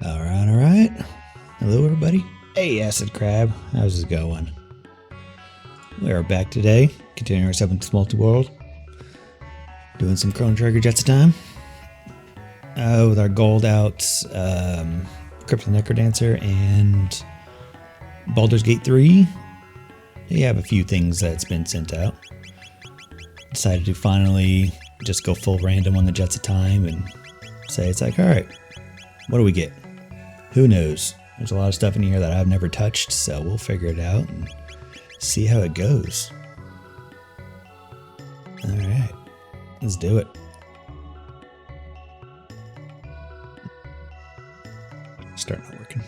All right. Hello, everybody. Hey, Acid Crab. How's it going? We are back today, continuing our 7th Multiworld. Doing some Chrono Trigger Jets time. With our gold out Crypto Necrodancer and Baldur's Gate 3. We have a few things that's been sent out. Decided to finally just go full random on the Jets of Time and say it's like, alright, what do we get? Who knows? There's a lot of stuff in here that I've never touched, so we'll figure it out and see how it goes. Alright, let's do it. Start not working.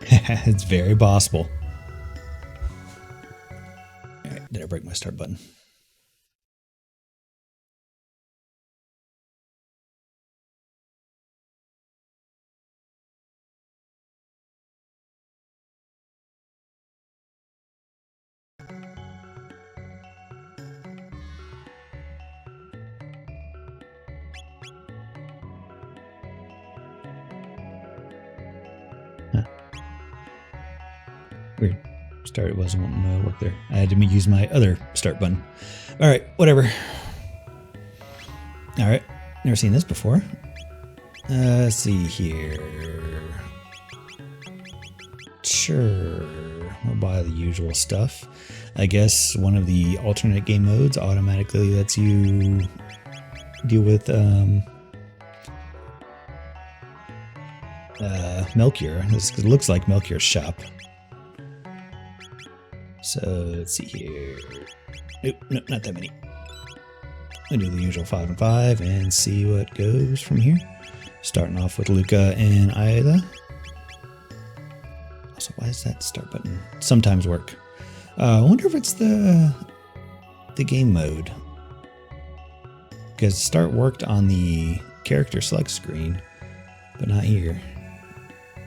It's very possible. Alright, did I break my start button? Weird. Start wasn't wanting to work there. I had to use my other start button. Alright, whatever. Alright, never seen this before. Let's see here. Sure, we'll buy the usual stuff. I guess one of the alternate game modes automatically lets you deal with Melchior. This looks like Melchior's shop. So let's see here. Nope, nope, not that many. We'll do the usual 5 and 5 and see what goes from here. Starting off with Luca and Aida. Also, why does that start button sometimes work? I wonder if it's the game mode. Because start worked on the character select screen, but not here.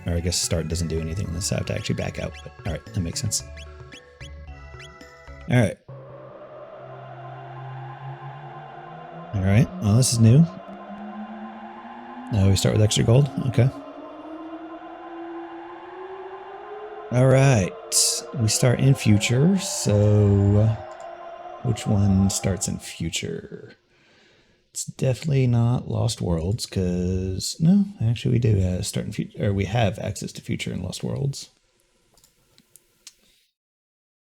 Or I guess start doesn't do anything unless I have to actually back out. But alright, that makes sense. Alright. Alright, well this is new. Now we start with extra gold? Okay. Alright, we start in future, so which one starts in future? It's definitely not Lost Worlds, because no, actually we do start in future, or we have access to future in Lost Worlds.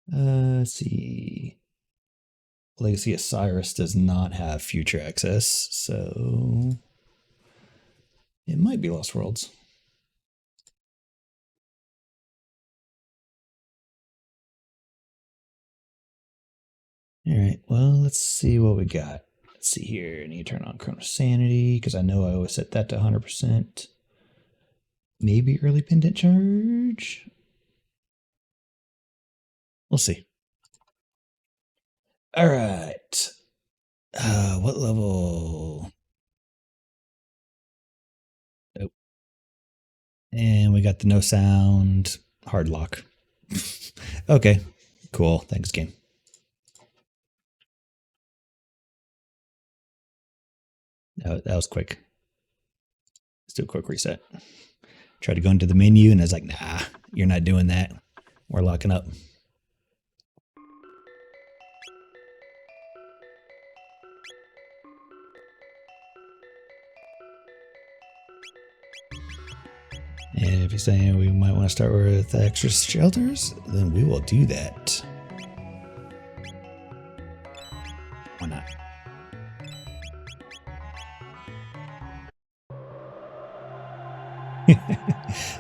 Let's see. Legacy of Cyrus does not have future access, so it might be Lost Worlds. Alright, well, let's see what we got. Let's see here. I need to turn on Chrono Sanity, because I know I always set that to 100%. Maybe early pendant charge? We'll see. Alright. What level? Nope. And we got the no sound hard lock. Okay, cool. Thanks, game. That was quick. Let's do a quick reset. Try to go into the menu, and I was like, nah, you're not doing that. We're locking up. And if you're saying we might want to start with extra shelters, then we will do that. Why not?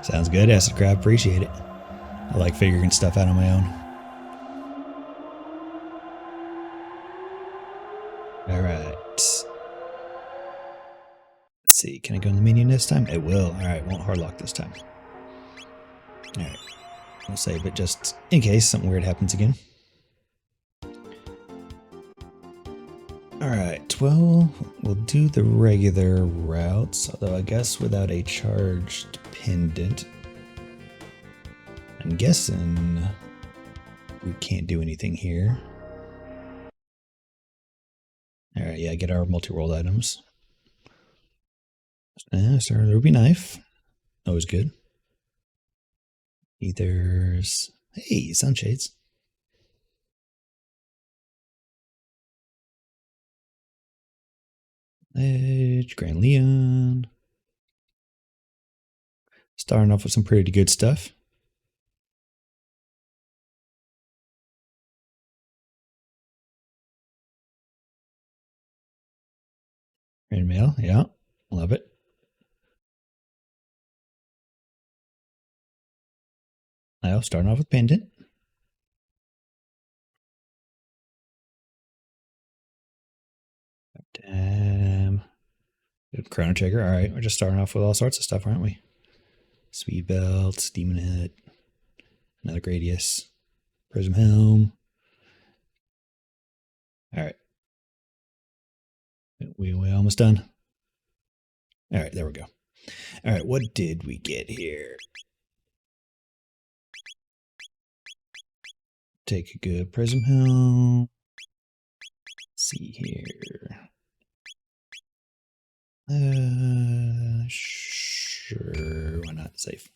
Sounds good, Acid Crab. Appreciate it. I like figuring stuff out on my own. Alright. Let's see. Can I go in the menu this time? It will. Alright, won't hard lock this time. Alright. We'll save it just in case something weird happens again. Alright, well, we'll do the regular routes, although I guess without a charged pendant. I'm guessing we can't do anything here. All right, yeah, get our multi-world items. Start a ruby knife. Always good. Ethers. Hey, sunshades. Edge, Grand Leon. Starting off with some pretty good stuff. Rain mail, yeah, love it. Now, starting off with pendant. Damn. Good chrono trigger. All right, we're just starting off with all sorts of stuff, aren't we? Speed belts, demon head, another Gradius, prism helm. All right, we almost done. All right, there we go. All right, what did we get here? Take a good prism helm. Let's see here. Sure, why not? Safe.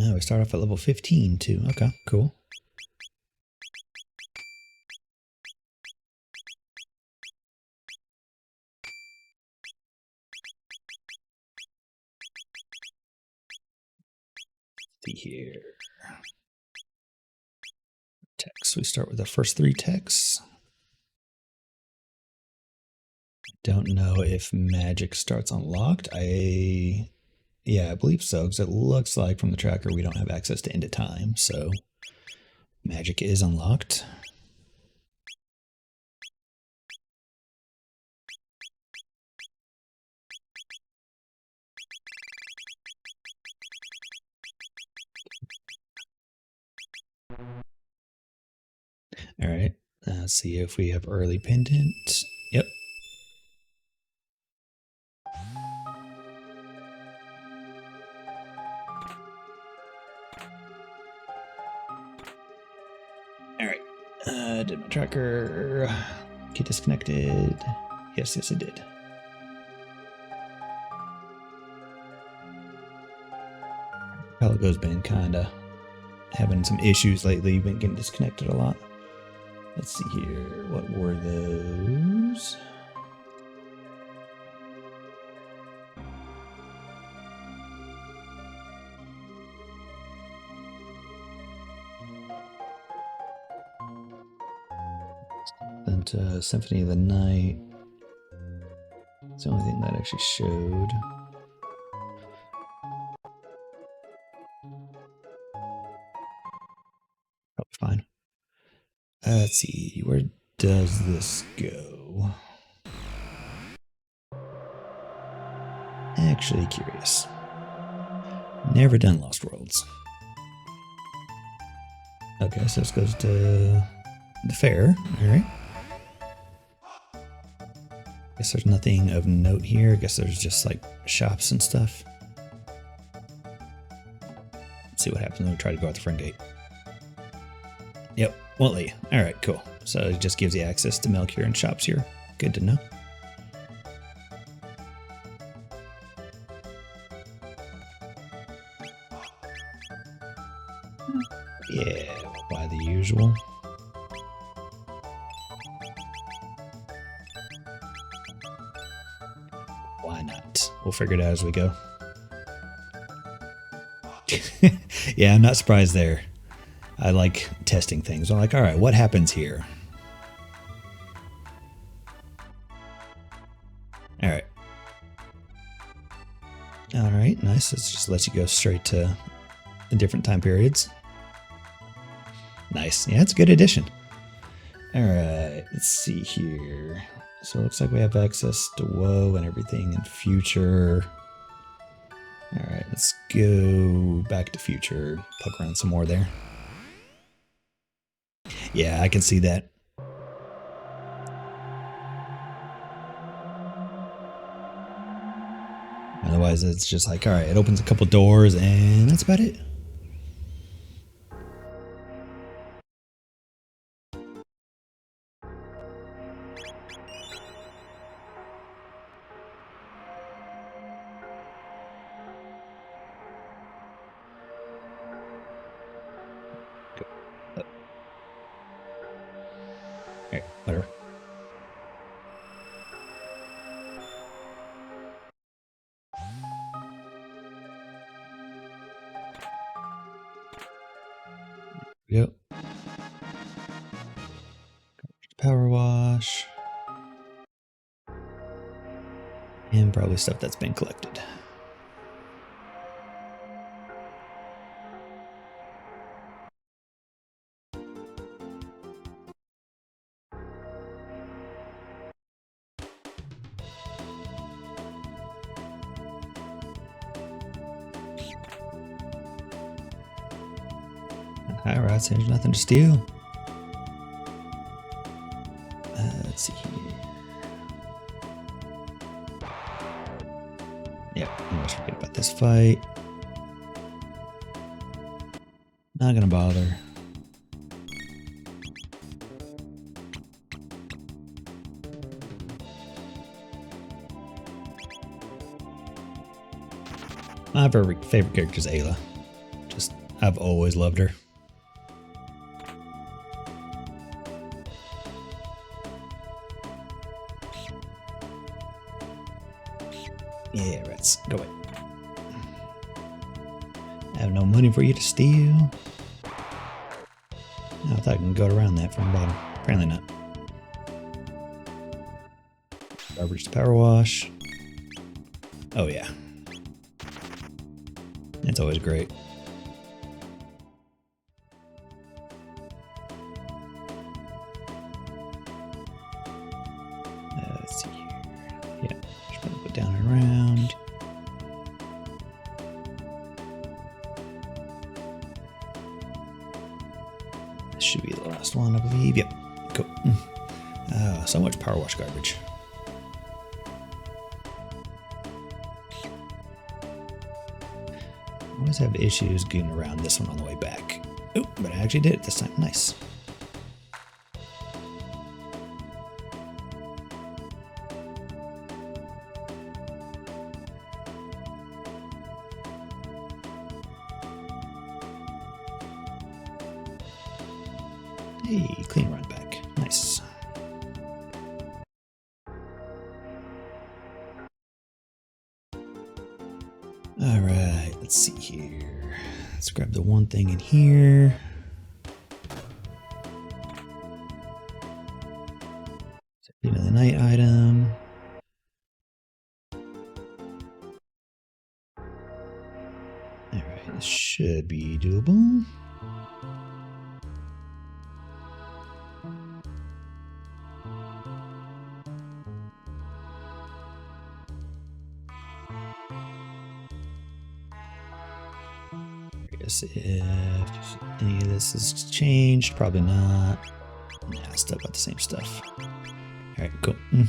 Oh, we start off at level 15 too. Okay, cool. See here. Text. We start with the first 3 texts. Don't know if magic starts unlocked. Yeah, I believe so, because it looks like from the tracker we don't have access to end of time, so magic is unlocked. All right, let's see if we have early pendant. Yep. All right, did my tracker get disconnected? Yes, it did. Archipelago's been kind of having some issues lately, been getting disconnected a lot. Let's see here, what were those? And Symphony of the Night. It's the only thing that actually showed. Probably fine. Let's see, where does this go? Actually curious. Never done Lost Worlds. Okay, so this goes to the fair. Alright. Guess there's nothing of note here. I guess there's just like shops and stuff. Let's see what happens when we try to go out the front gate. Yep, won't let you. Alright, cool. So it just gives you access to milk here and shops here. Good to know. Yeah, we'll buy the usual. Why not? We'll figure it out as we go. Yeah, I'm not surprised there. I like testing things. I'm like, all right, what happens here? All right. All right, nice. It just lets you go straight to the different time periods. Nice. Yeah, it's a good addition. All right, let's see here. So it looks like we have access to WoW and everything in future. All right, let's go back to future. Poke around some more there. Yeah, I can see that. Otherwise, it's just like, all right, it opens a couple doors and that's about it. Alright, whatever. Yep. Power wash. And probably stuff that's been collected. Alright, so there's nothing to steal. Let's see here. Yeah, I almost forget about this fight. Not gonna bother. My favorite character is Ayla. Just, I've always loved her. Yeah, rats, go away. I have no money for you to steal. I thought I can go around that from the bottom. Apparently not. Garbage to power wash. Oh yeah. It's always great. Let's see here. Yeah, just gonna put down and around. This should be the last one, I believe. Yep. Cool. So much power wash garbage. I always have issues getting around this one on the way back. Oh, but I actually did it this time. Nice. Hey, clean run back. Nice. All right, let's see here. Let's grab the one thing in here. The night item. All right, this should be doable. If any of this is changed, probably not. Yeah, still got the same stuff. Alright, cool. In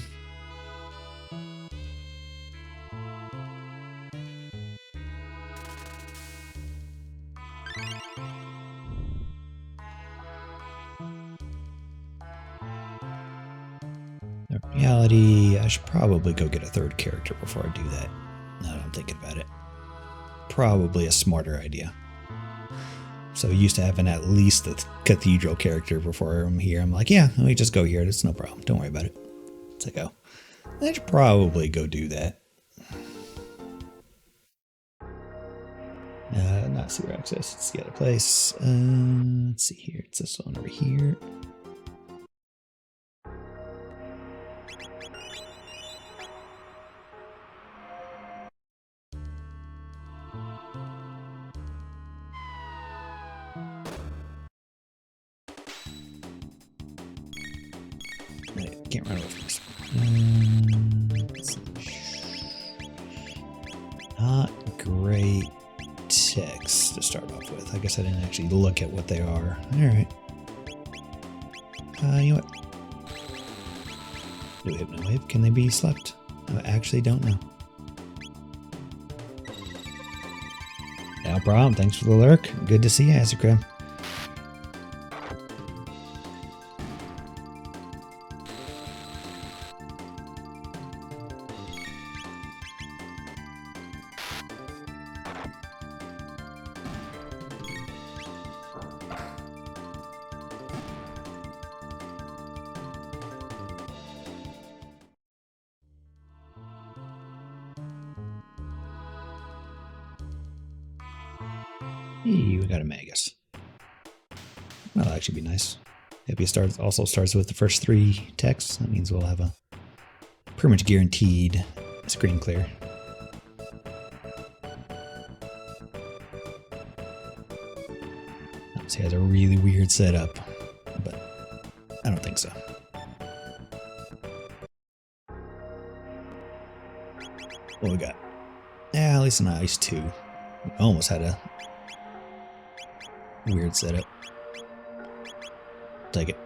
reality, I should probably go get a third character before I do that. Now that I'm thinking about it. Probably a smarter idea. So used to having at least the cathedral character before I'm here. I'm like, yeah, let me just go here. It's no problem. Don't worry about it. It's like, oh, I should probably go do that. Not sewer access. It's the other place. Let's see here. It's this one over here. I can't run away from this. Not great text to start off with. I guess I didn't actually look at what they are. Alright. You know what? Do Hypno Wave? Can they be slept? I actually don't know. No problem. Thanks for the lurk. Good to see you, Acid Crab. Hey, we got a Magus. That'll actually be nice. If he also starts with the first 3 techs, that means we'll have a pretty much guaranteed screen clear. He has a really weird setup, but I don't think so. What we got? Yeah, at least an ice 2. We almost had a weird setup. Take it.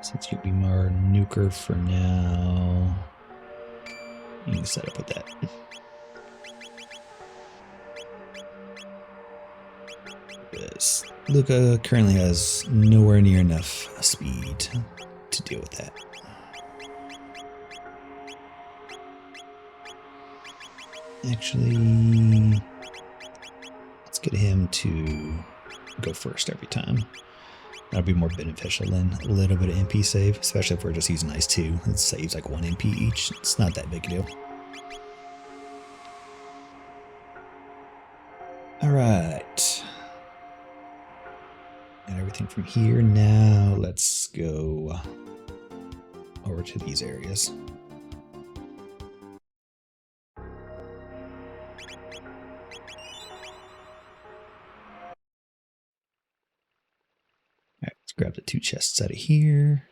Since you'll be more nuker for now, you can set up with that. This Luca currently has nowhere near enough speed to deal with that. Actually, let's get him to go first every time. That'll be more beneficial than a little bit of MP save, especially if we're just using Ice 2. It saves like 1 MP each. It's not that big a deal. Alright. Got everything from here. Now let's go over to these areas. Alright, let's grab the 2 chests out of here.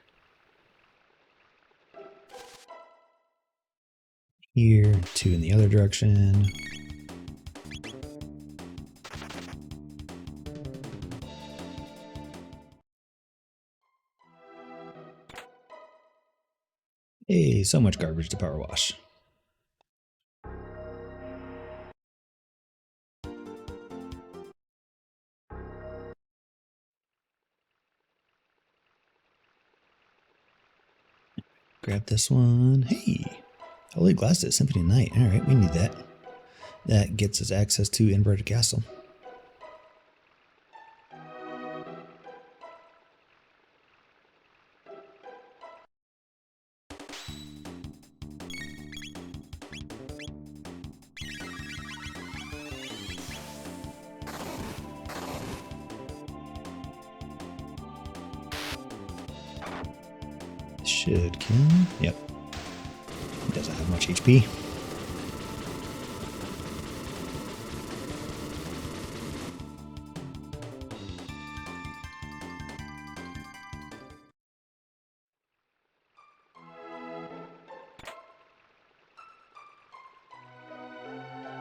Here, 2 in the other direction. Hey, so much garbage to power wash. Grab this one. Hey, Holy Glasses, Symphony Night. All right, we need that. That gets us access to Inverted Castle. Should kill. Yep. He doesn't have much HP.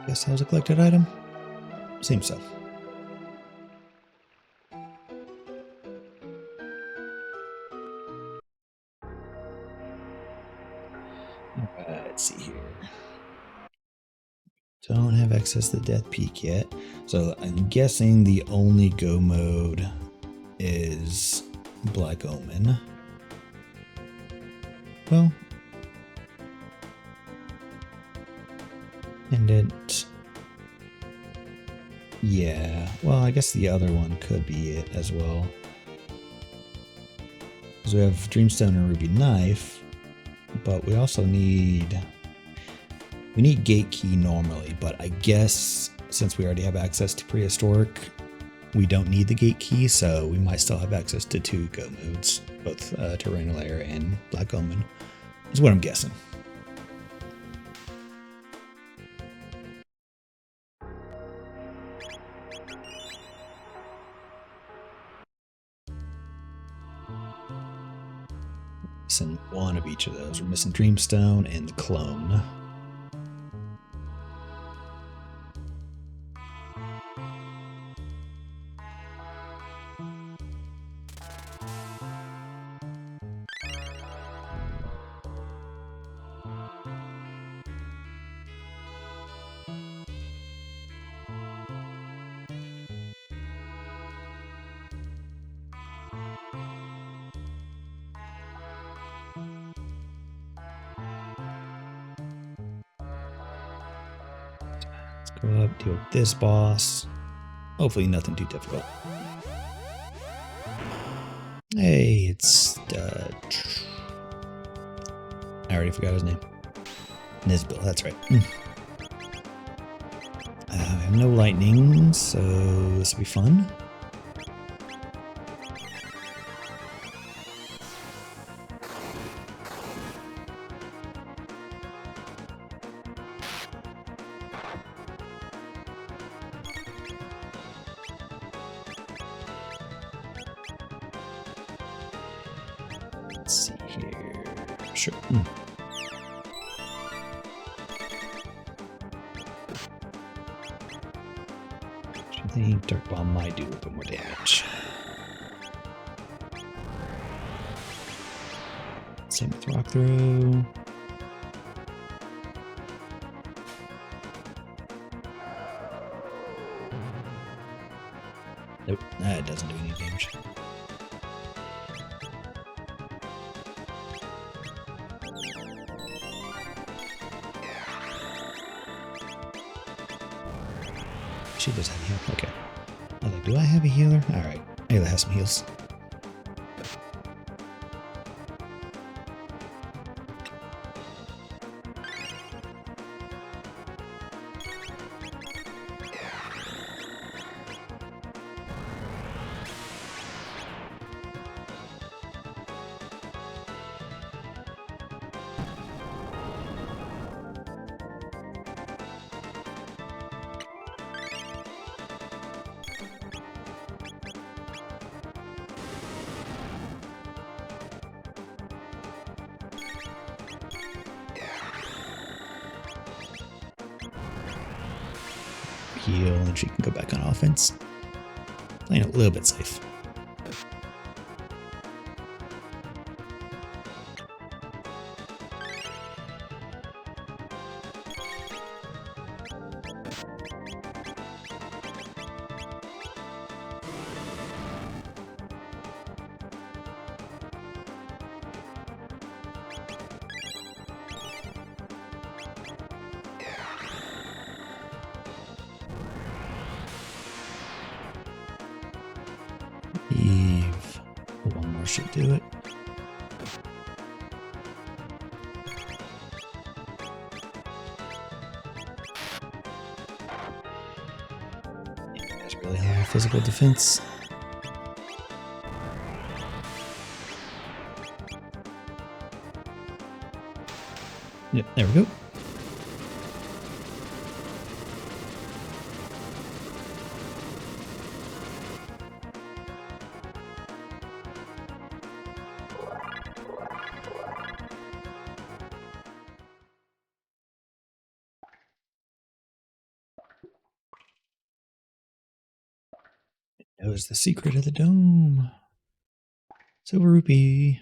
Guess that was a collected item? Seems so. Alright, let's see here. Don't have access to the Death Peak yet. So I'm guessing the only go mode is Black Omen. Well, and it, yeah, well, I guess the other one could be it as well. Because we have Dreamstone and Ruby Knife, but we also need, Gate Key normally, but I guess since we already have access to Prehistoric, we don't need the Gate Key, so we might still have access to 2 go modes, both Terranal Air and Black Omen, is what I'm guessing. Missing one of each of those. We're missing Dreamstone and the Clone. Go up, deal with this boss. Hopefully nothing too difficult. Hey, it's I already forgot his name. Nisbil, that's right. I have no lightning, so this will be fun. Let's see here. Sure. I think Dark Bomb might do a bit more damage. Same with Rock Throw. Nope, that doesn't do any damage. She does have a heal. Okay. I was like, do I have a healer? Alright. Ayla has some heals. Heal, and she can go back on offense. Playing a little bit safe. Eve. One more should do it. You guys really have physical defense. Yep, there we go. That was the secret of the dome. Silver rupee.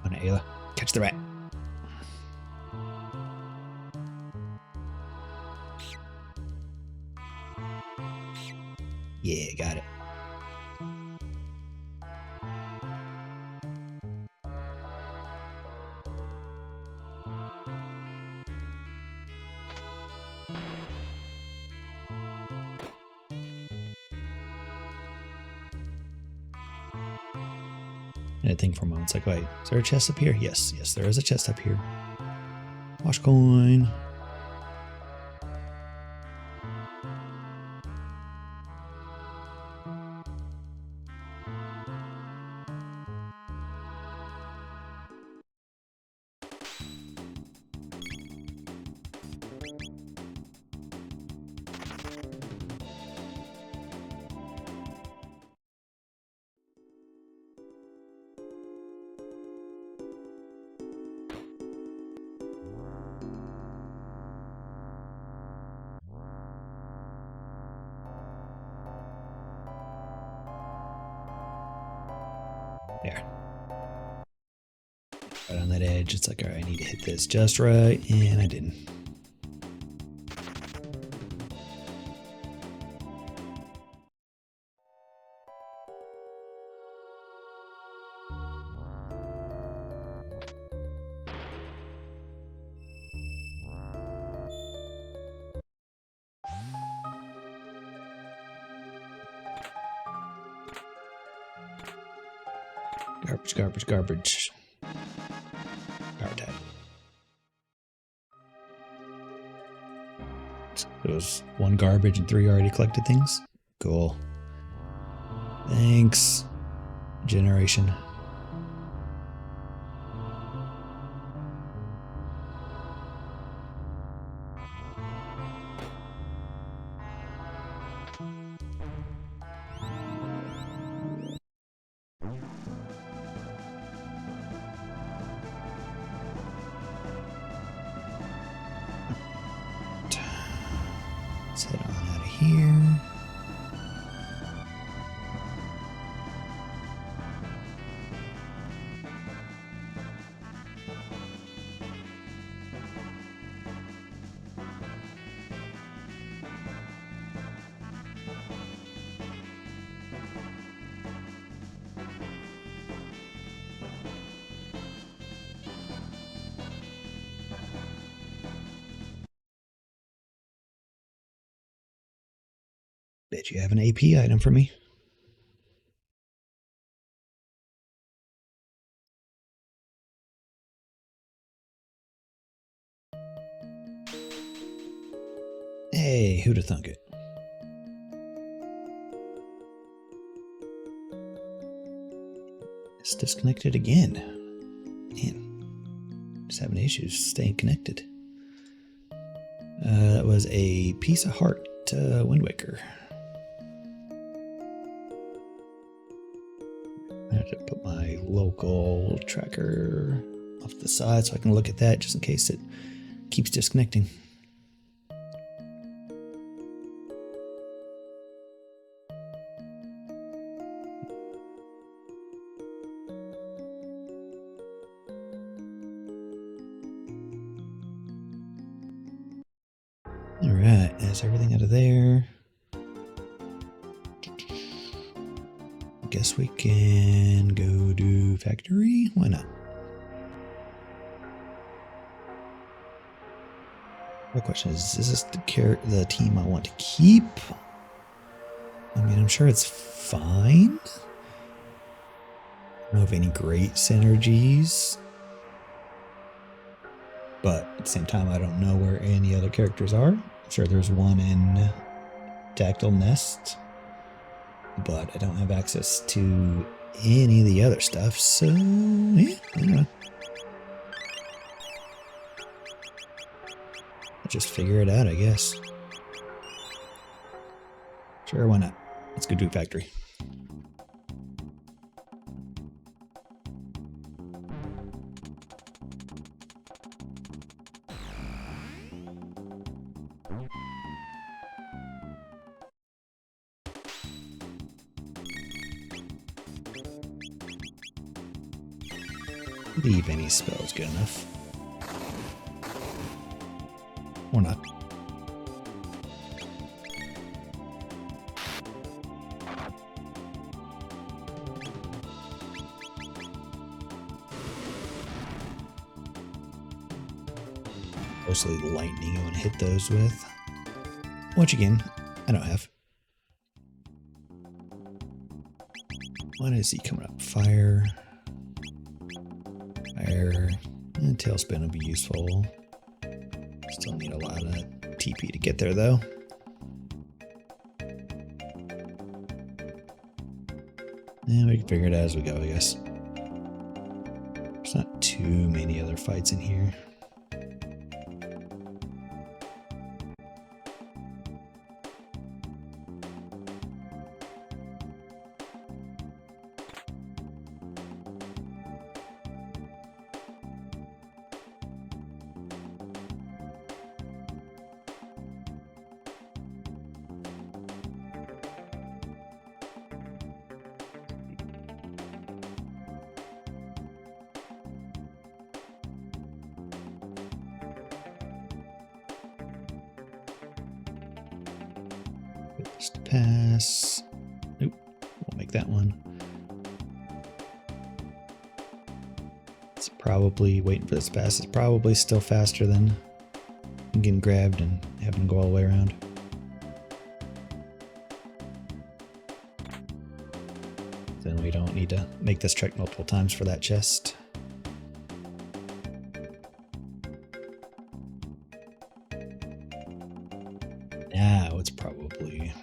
On Ayla. Catch the rat. Yeah, got it. I think for a moment, it's like, wait, is there a chest up here? Yes, yes, there is a chest up here. Wash coin. There. Right on that edge. It's like, all right, I need to hit this just right, and I didn't. Garbage, garbage, garbage. Power tap. So it was 1 garbage and 3 already collected things. Cool. Thanks. Generation. Let's head on out of here. Bet you have an AP item for me. Hey, who'da thunk it? It's disconnected again. Man, just having issues staying connected. That was a piece of heart Wind Waker. I have to put my local tracker off the side so I can look at that just in case it keeps disconnecting. Alright, that's everything out of there. Guess we can go to factory? Why not? The question is this the team I want to keep? I mean, I'm sure it's fine. I don't know of any great synergies. But at the same time, I don't know where any other characters are. I'm sure there's one in Tactile Nest, but I don't have access to any of the other stuff, so yeah, I don't know. I'll just figure it out, I guess. Sure, why not? Let's go do factory. Leave any spells good enough. Or not. Mostly lightning you want to hit those with. Which again, I don't have. What is he coming up? Fire. Fire. And tailspin will be useful. Still need a lot of TP to get there though. And we can figure it out as we go, I guess. There's not too many other fights in here. Just pass. Nope, won't make that one. It's probably waiting for this pass. It's probably still faster than getting grabbed and having to go all the way around. Then we don't need to make this trek multiple times for that chest. Now it's probably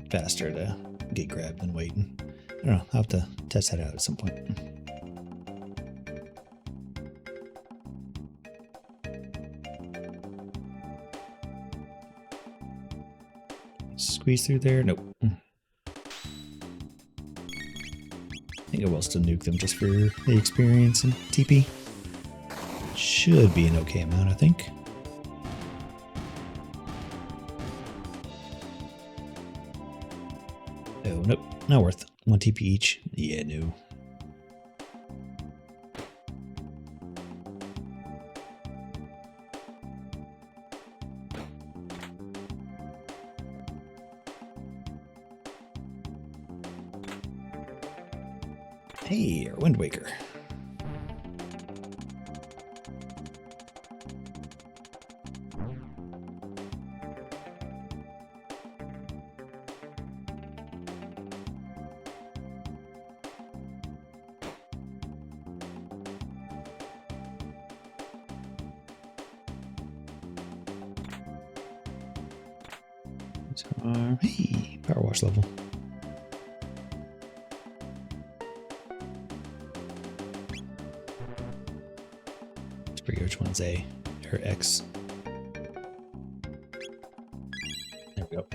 faster to get grabbed than waiting. I don't know, I'll have to test that out at some point. Squeeze through there? Nope. I think I will still nuke them just for the experience and TP. Should be an okay amount, I think. Oh, nope. Not worth it. 1 TP each. Yeah, no. Hey, our Wind Waker. Hey, power wash level. Let's figure which one's A or X. There we go.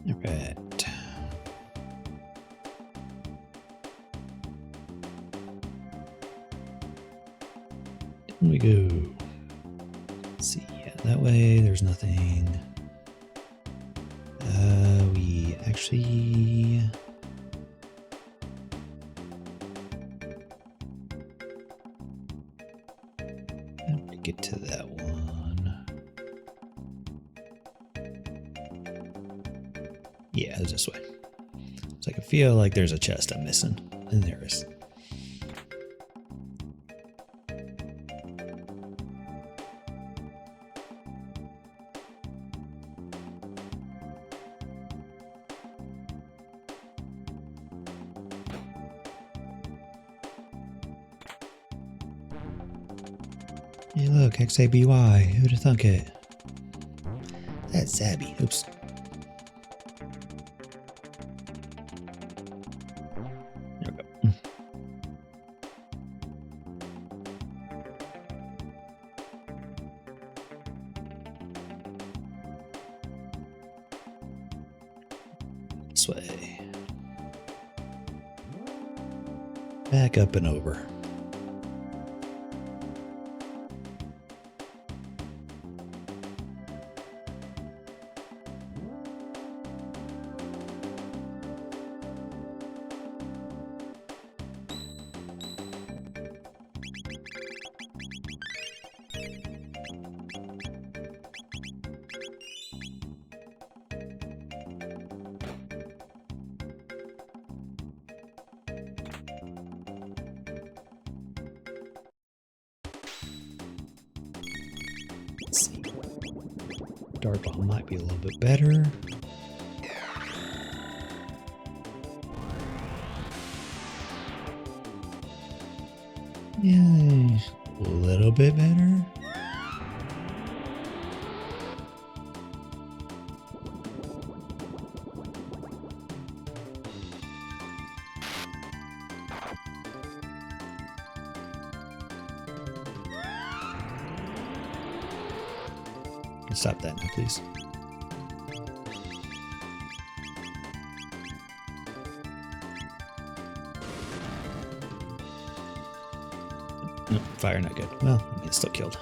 All right. Here we go. Let's see. Yeah, that way there's nothing. We actually. How do we get to that one? Yeah, it's this way. So I can feel like there's a chest I'm missing. And there is. Hey look, XABY. Who'd have thunk it? That's Zabby. Oops. There we go. This way. Back up and over. Let's see. Dart bomb might be a little bit better. Yeah, a little bit better. Stop that now, please. No, fire not good. Well, I mean, it's still killed.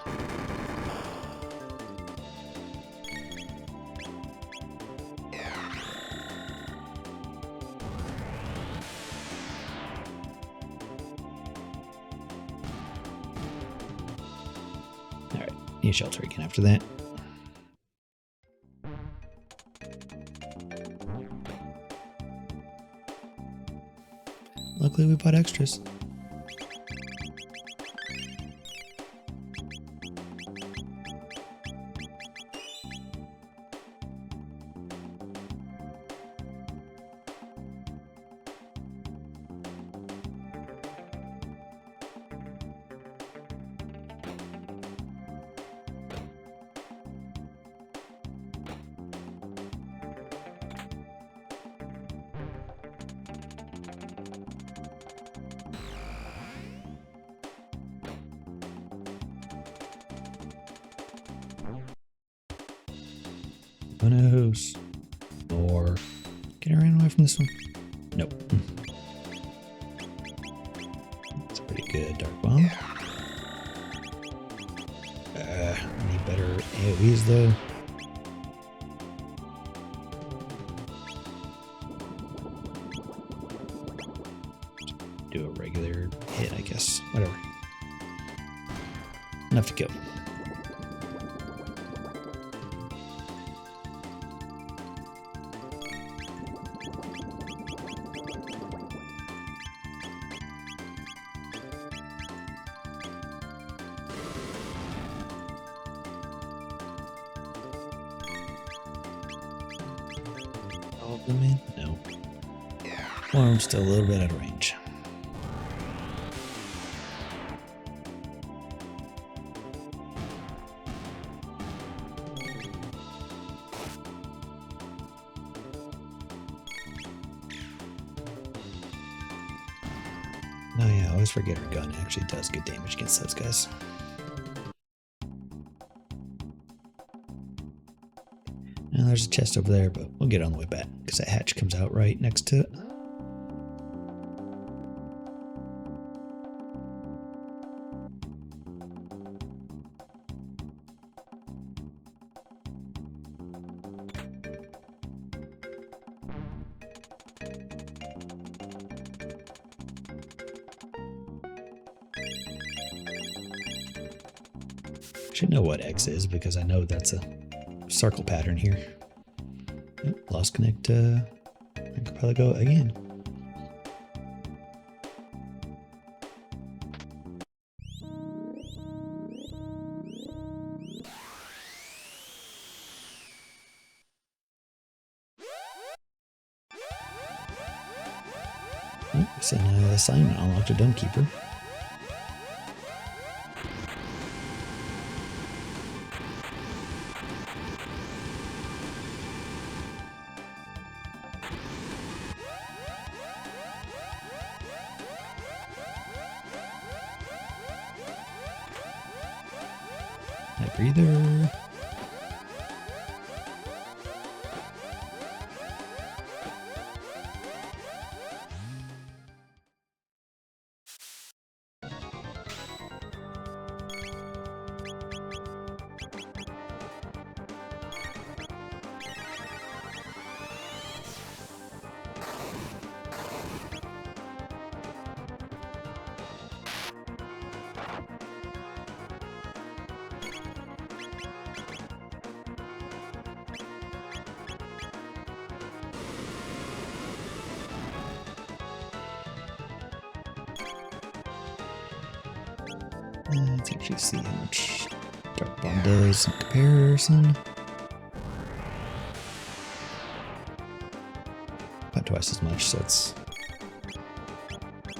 Alright, need shelter again after that. Luckily we bought extras. Bonus. Or get around away from this one. Nope. That's a pretty good dark bomb. Need better AoEs though. Do a regular hit, I guess. Whatever. Enough to kill. All of them in? No. One of them's still a little bit out of range. Oh yeah, I always forget her gun actually does good damage against those guys. Now there's a chest over there, but we'll get on the way back because that hatch comes out right next to it. I should know what X is because I know that's a circle pattern here. Oh, lost connect to Archipelago again. Oh, it's an assignment unlocked to Dunekeeper. Breather. Let's actually see how much Dark Bomb does in comparison. About twice as much, so it's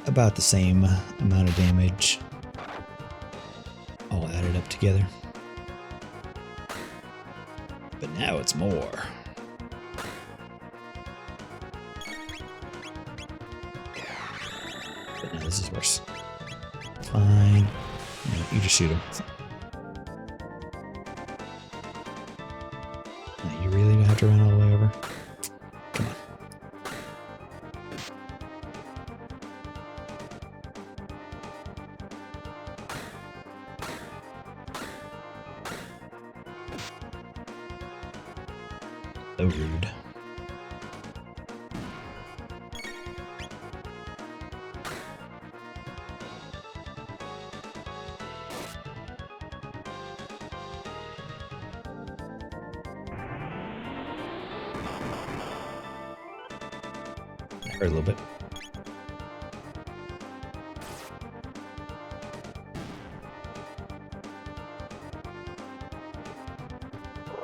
about the same amount of damage all added up together. But now it's more. But now this is worse. Fine. You just shoot him. dodge around all the way over. Come on. So rude. Hurt a little bit.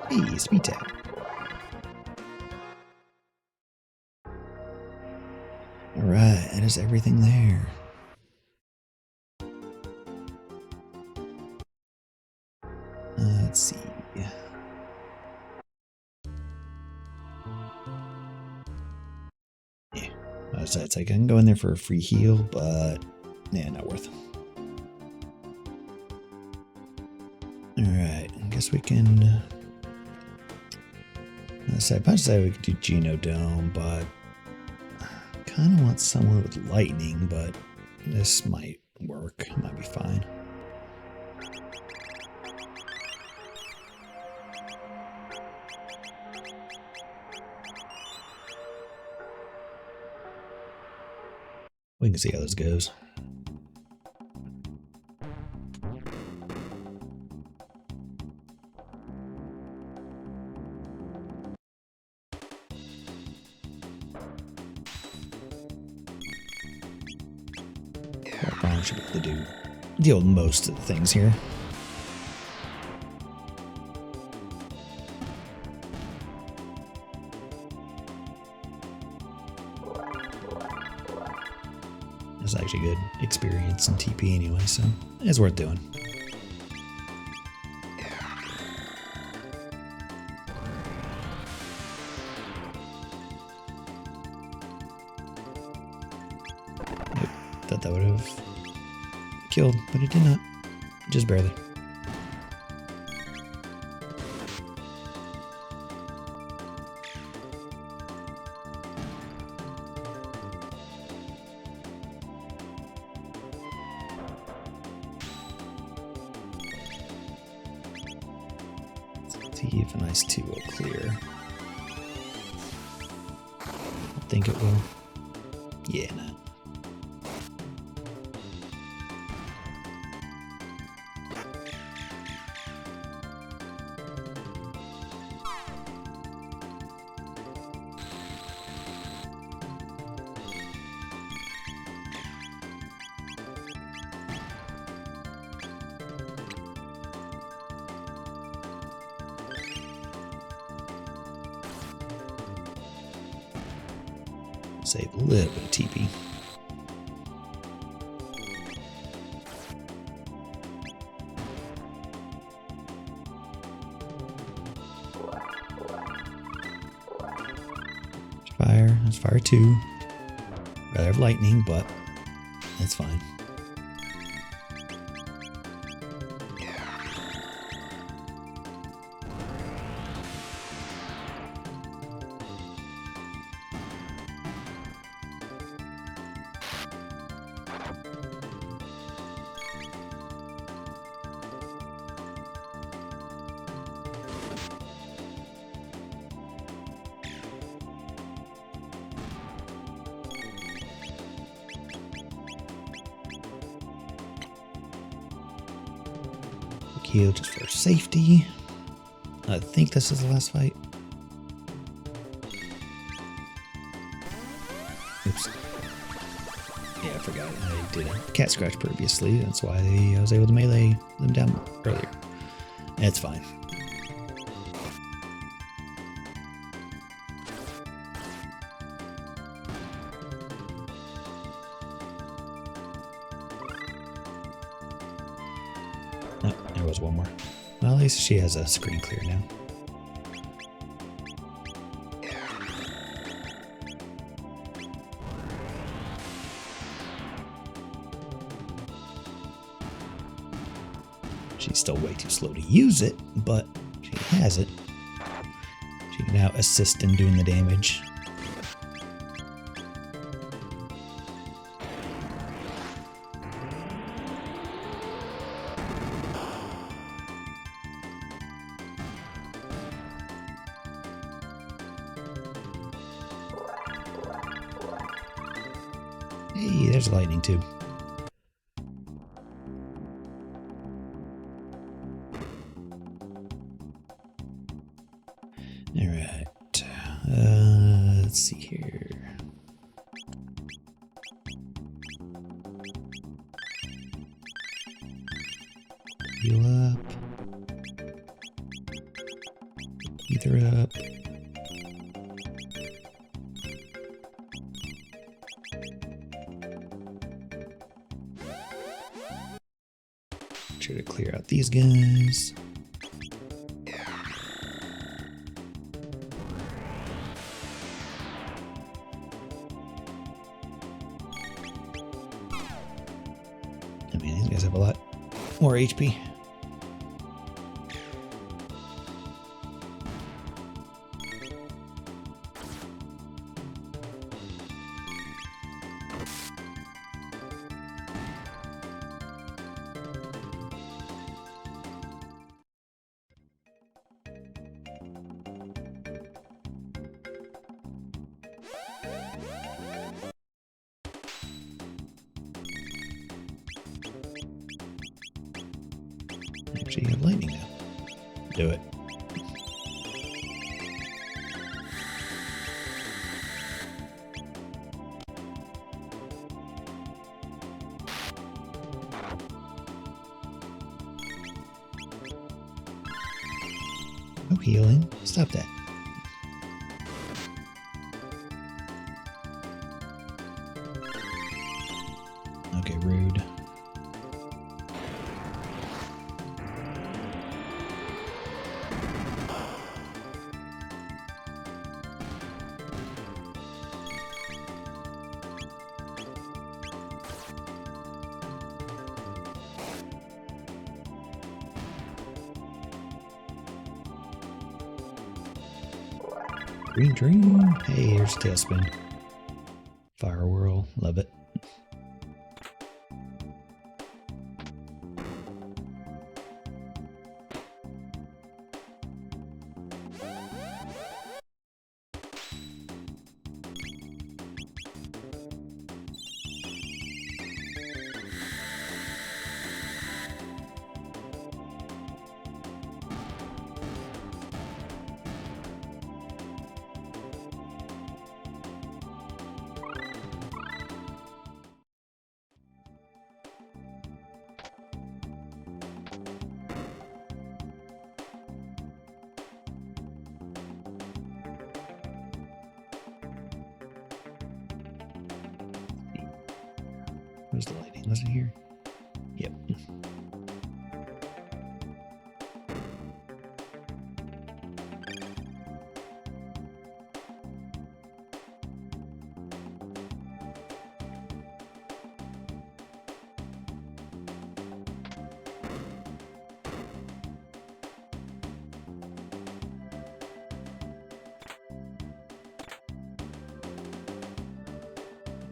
Hey, speed tap. Alright, that is everything there. Let's see. Yeah, so it's like I can go in there for a free heal, but yeah, not worth it. Alright, I guess we can. I'd say we could do Geno Dome, but I kind of want someone with lightning, but this might work. It might be fine. We can see how this goes. I should be able to deal with most of the things here. It's actually good experience in TP anyway, so it's worth doing. Nope, thought that would have killed, but it did not. Just barely. Let's see if a nice 2 will clear. I think it will. Yeah, no. Save a little bit of TP. Fire, that's fire 2. Rather have lightning, but that's fine. Heal just for safety. I think this is the last fight. Oops. Yeah, I forgot. I did a cat scratch previously. That's why I was able to melee them down earlier. It's fine. Oh, there was one more. Well, at least she has a screen clear now. She's still way too slow to use it, but she has it. She now assist in doing the damage. Hey, there's a lightning tube. Alright, let's see here. Heal up. Ether up. Try to clear out these guys. I mean, these guys have a lot more HP. Actually, you have lightning now. Do it. No healing. Stop that. Okay, rude. Green dream. Hey, here's Tailspin. Fire whirl. Love it. Where's the lighting? Was it here? Yep.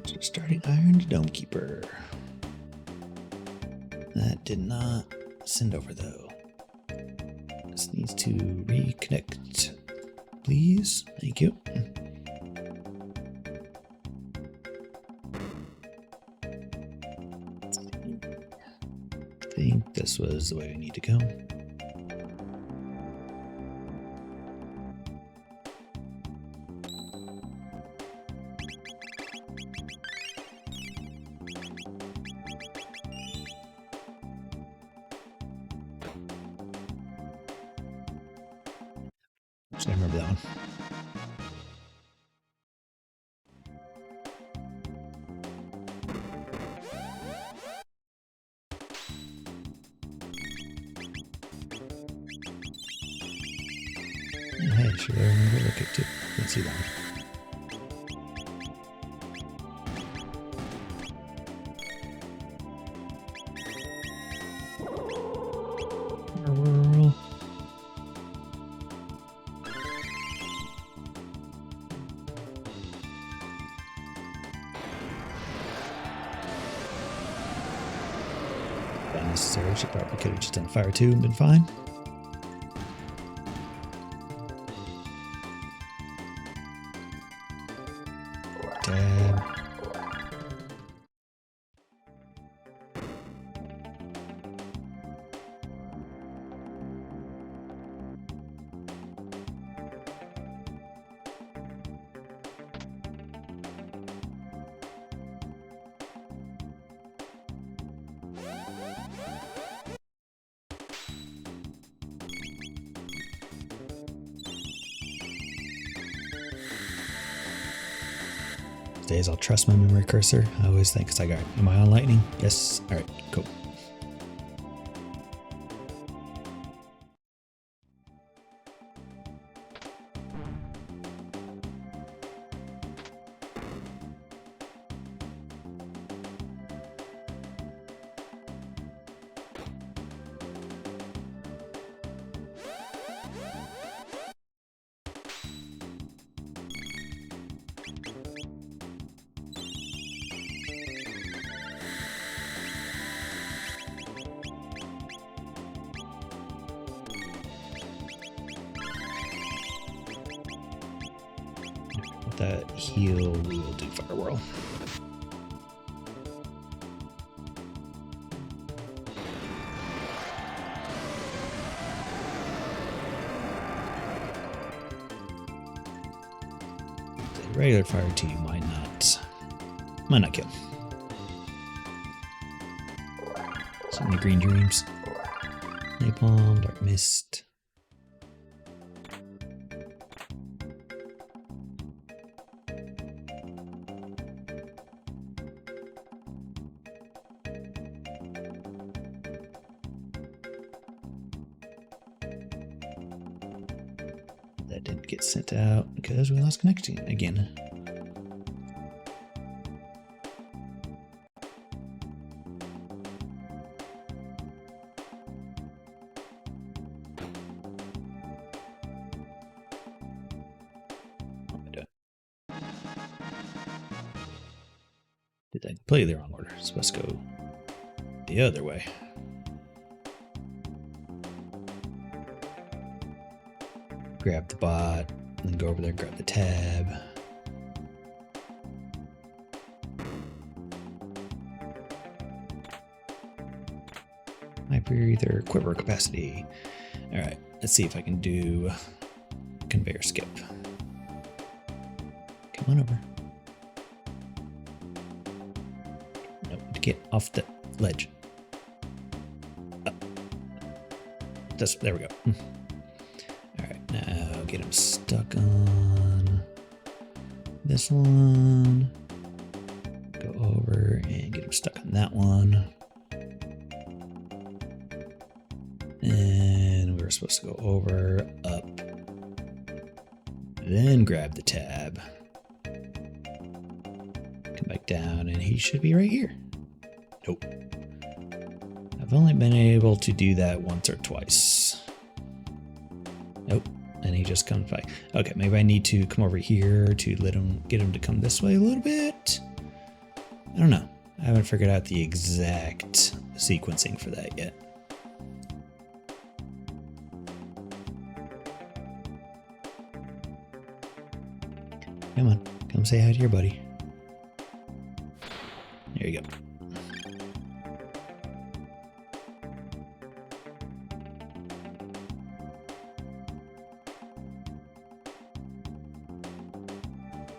So starting iron to Dome Keeper. That did not send over though. This needs to reconnect, please. Thank you. I think this was the way we need to go. I remember that one. Yeah, hey, sure, I remember the kick too. Didn't see that one. unnecessary. She probably could have just done fire 2 and been fine. Tab. Days I'll trust my memory cursor. I always think, because I got, am I on lightning? Yes. All right, cool. That heal, we will do Fire Whirl. The regular Fire 2 might not kill. So many green dreams. Napalm, Dark Mist. That didn't get sent out because we lost connection again. Did I completely the wrong order? It's supposed to go the other way. Grab the bot, and then go over there and grab the tab. Hyper quiver capacity. All right, let's see if I can do conveyor skip. Come on over. Nope, to get off the ledge. There we go. Alright, now get him stuck on this one. Go over and get him stuck on that one. And we're supposed to go over, up, then grab the tab. Come back down and he should be right here. Nope. I've only been able to do that once or twice. Nope. And he just comes by. Okay, maybe I need to come over here to get him to come this way a little bit. I don't know. I haven't figured out the exact sequencing for that yet. Come on, come say hi to your buddy. There you go.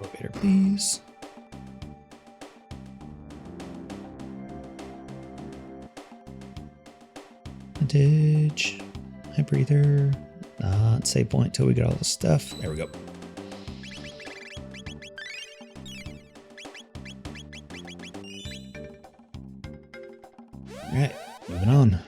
Elevator, please. Vintage. High breather. Save point till we get all the stuff. There we go. Alright, moving on.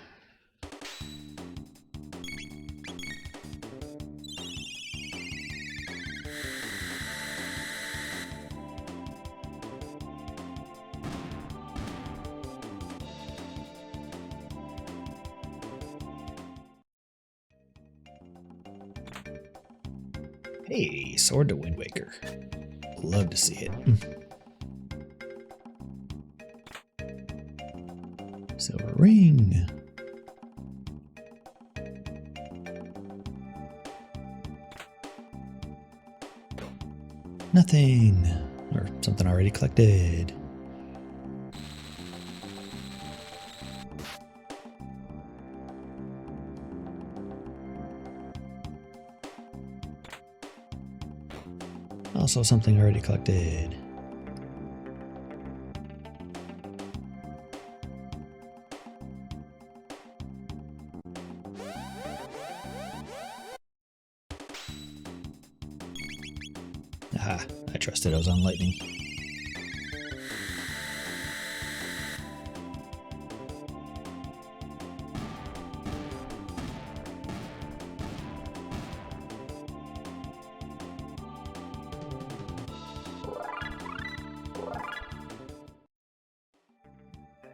Hey, Sword to Wind Waker. Love to see it. Silver ring. Nothing. Or something already collected. Also something already collected. Aha, I trusted I was on lightning.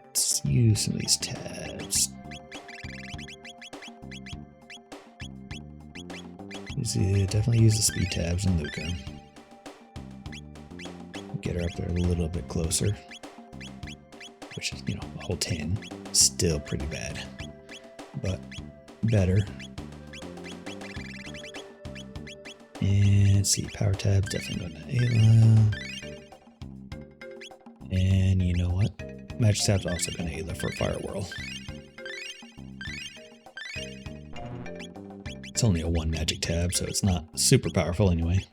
Let's use some of these tabs. Definitely use the speed tabs in Luca. Get her up there a little bit closer. Which is, a whole 10. Still pretty bad. But better. And let's see, power tabs definitely going to Ayla. And you know what? Magic tab's also going to Ayla for Fire Whirl. It's only a 1 magic tab, so it's not super powerful anyway.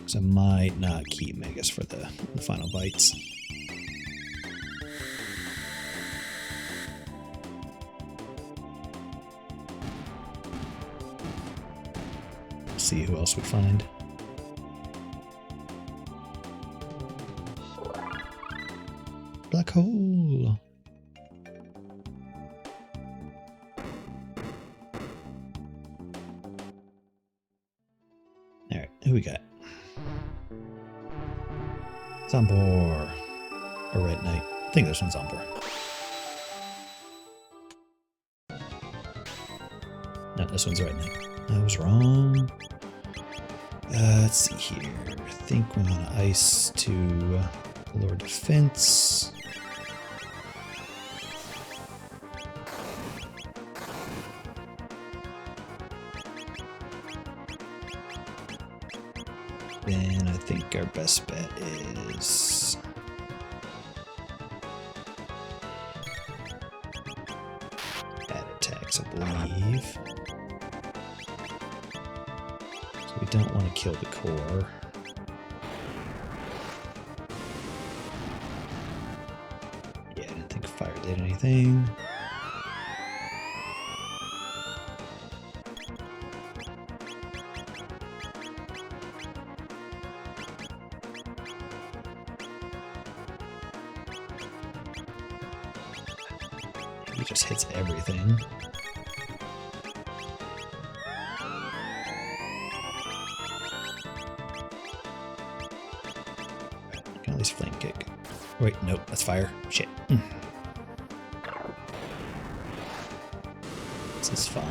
So I might not keep Megas for the final bites. See who else we find. Black hole. Alright, who we got? Zombor. A Red Knight. I think this one's Zombor. No, this one's Red Knight. I was wrong. Let's see here. I think we're on ice to lower defense. Then I think our best bet is bad attacks, I believe. So we don't want to kill the core. Yeah, I didn't think fire did anything. He just hits everything. I can at least flame kick. Wait, nope, that's fire. Shit. This is fine.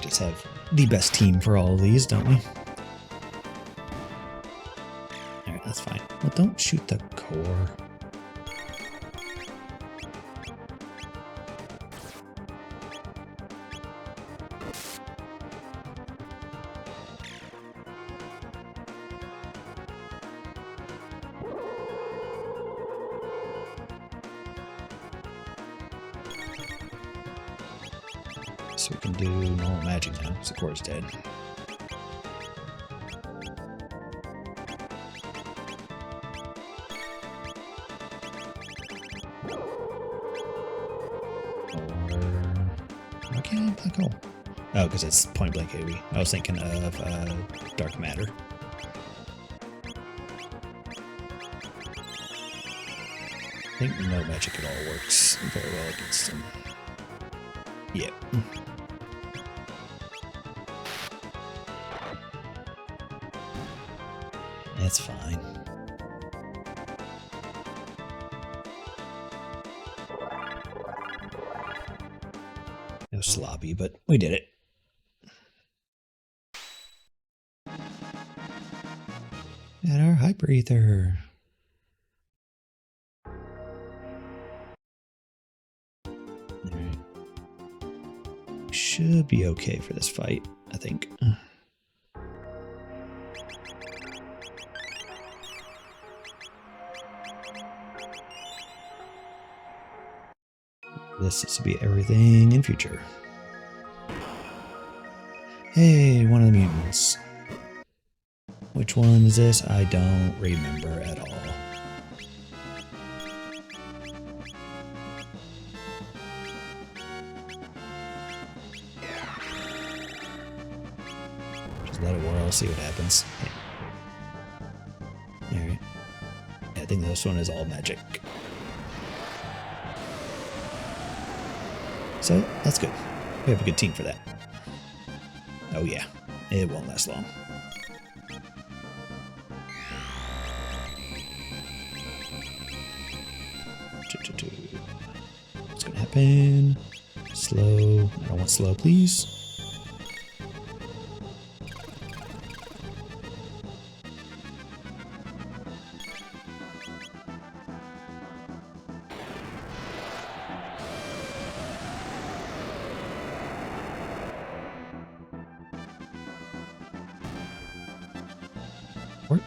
Just have the best team for all of these, don't we? Alright, that's fine. Well, don't shoot the core. So we can do normal magic now, because the core is dead. Or why can't I black hole? Oh, because it's point blank AoE. I was thinking of dark matter. I think no magic at all works very well against him. Yep. It's fine. It was sloppy, but we did it. At our hyper ether. Alright. Should be okay for this fight, I think. This is to be everything in future. Hey, one of the mutants. Which one is this? I don't remember at all. Just let it whirl, see what happens. Yeah. Alright. Yeah, I think this one is all magic. So, that's good. We have a good team for that. Oh yeah, it won't last long. What's gonna happen? Slow. I don't want slow, please. What?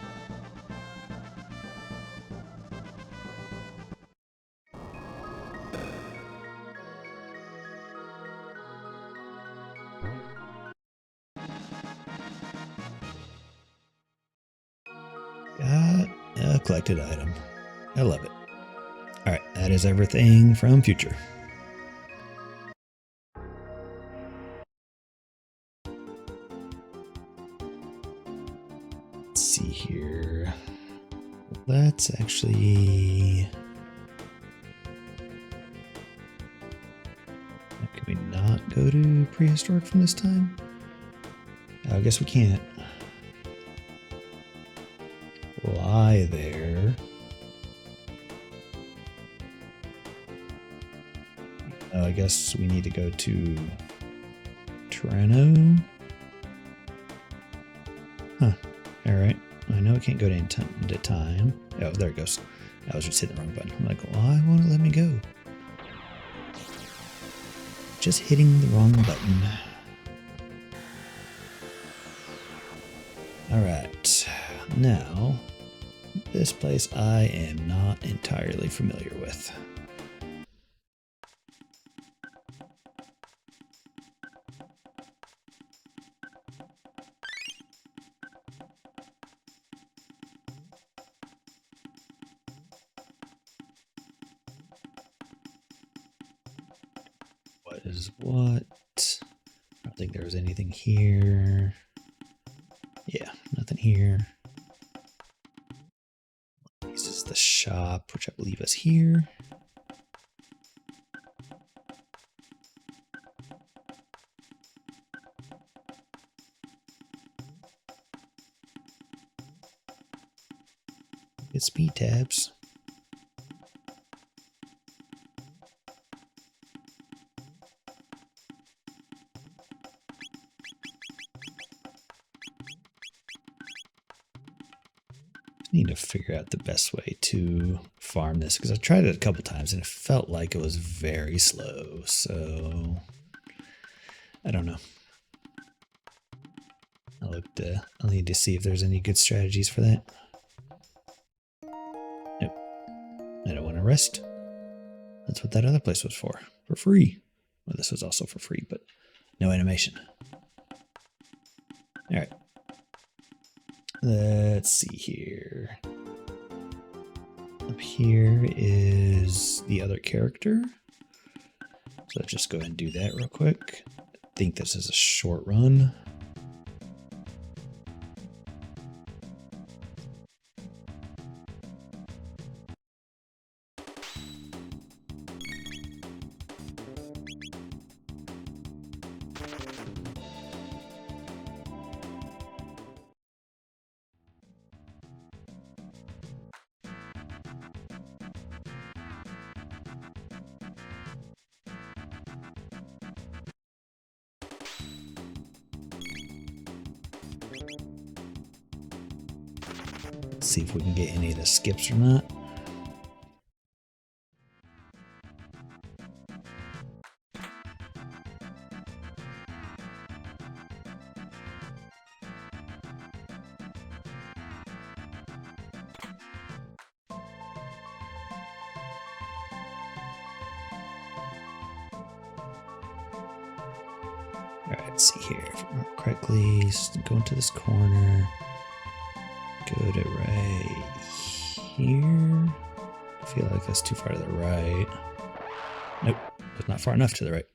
Got a collected item. I love it. Alright, that is everything from future. Let's see here. Let's actually... Can we not go to prehistoric from this time? I guess we can't. Why there? I guess we need to go to Toronto. Huh. Alright. I know I can't go to time. Oh, there it goes. I was just hitting the wrong button. I'm like, why won't it let me go? Just hitting the wrong button. Alright. Now, this place I am not entirely familiar with. What is what? I don't think there was anything here. Yeah, nothing here. This is the shop, which I believe is here. Get speed tabs. Need to figure out the best way to farm this because I tried it a couple times and it felt like it was very slow. So I don't know. I'll need to see if there's any good strategies for that. Nope. I don't want to rest. That's what that other place was for free. Well, this was also for free, but no animation. All right. Let's see here. Up here is the other character. So let's just go ahead and do that real quick. I think this is a short run. Let's see if we can get any of the skips or not. Alright, let's see here. If I remember correctly, go into this corner. Go to right here. I feel like that's too far to the right. Nope, that's not far enough to the right.